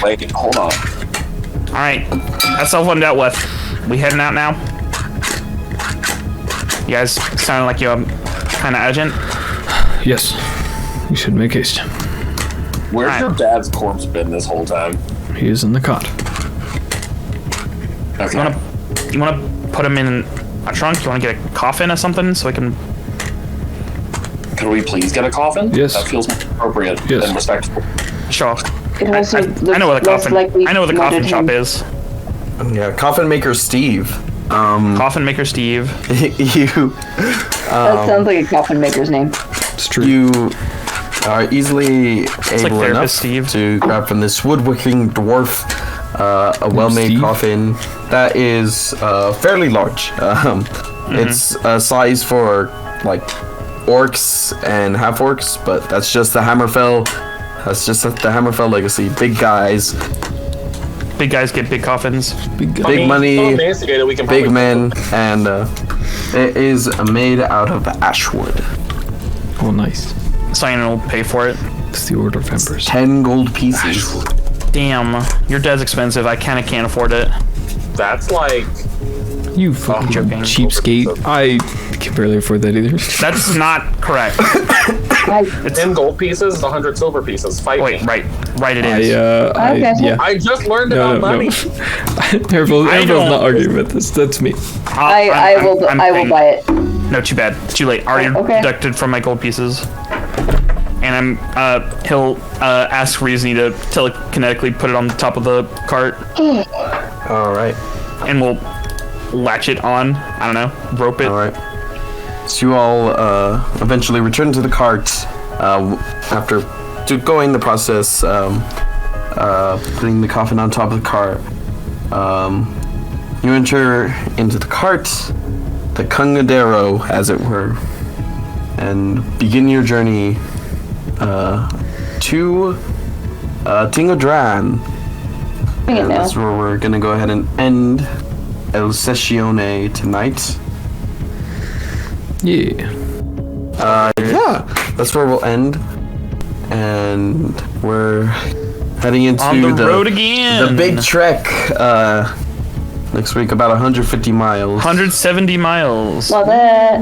Wait, hold on. All right, that's all one dealt with. We heading out now. You guys sound like you're kind of urgent. Yes, we should make haste. Where's Alright. your dad's corpse been this whole time? He is in the cot. Okay. You wanna put him in a trunk? You wanna get a coffin or something so we can? Can we please get a coffin? Yes. That feels more appropriate Yes. and respectful. Sure. It also I know where the looks coffin. less likely I know where the coffin murdered shop him. is. Yeah, coffin maker Steve. Coffin maker Steve. You That sounds like a coffin maker's name. It's true. you are easily like able enough Therapist Steve. to grab from this woodworking dwarf a well-made Steve? coffin that is fairly large. It's a size for like orcs and half orcs, but that's just the Hammerfell. That's just the Hammerfell legacy. Big guys, Big guys get big coffins. big money, We can big men, and it is made out of ashwood. Oh, nice. Sihnion will pay for it. It's the Order of Embers. 10 gold pieces. Damn, your dad's expensive. I kinda can't afford it. That's like You fucking joking. cheapskate. I can barely afford that either. That's not correct. 10 gold pieces is 100 silver pieces. Fight Wait, me. right it I, is. Okay. yeah. I just learned about money. Hammerfell's don't- not arguing with this. That's me. I will I'm I will paying. buy it. No, too bad. Too late. Already Okay. deducted from my gold pieces. And he'll ask Reezni to telekinetically put it on the top of the cart, All right. and we'll latch it on. I don't know, rope it. All right. So you all eventually return to the cart after going the process, putting the coffin on top of the cart. You enter into the cart, the Kungadero, as it were, and begin your journey to Tingodran. Bring it And now. that's where we're gonna go ahead and end El Sessione tonight. Yeah. Yeah, that's where we'll end, and we're heading into On the road again. the big trek next week, about 150 miles. 170 miles. Love it.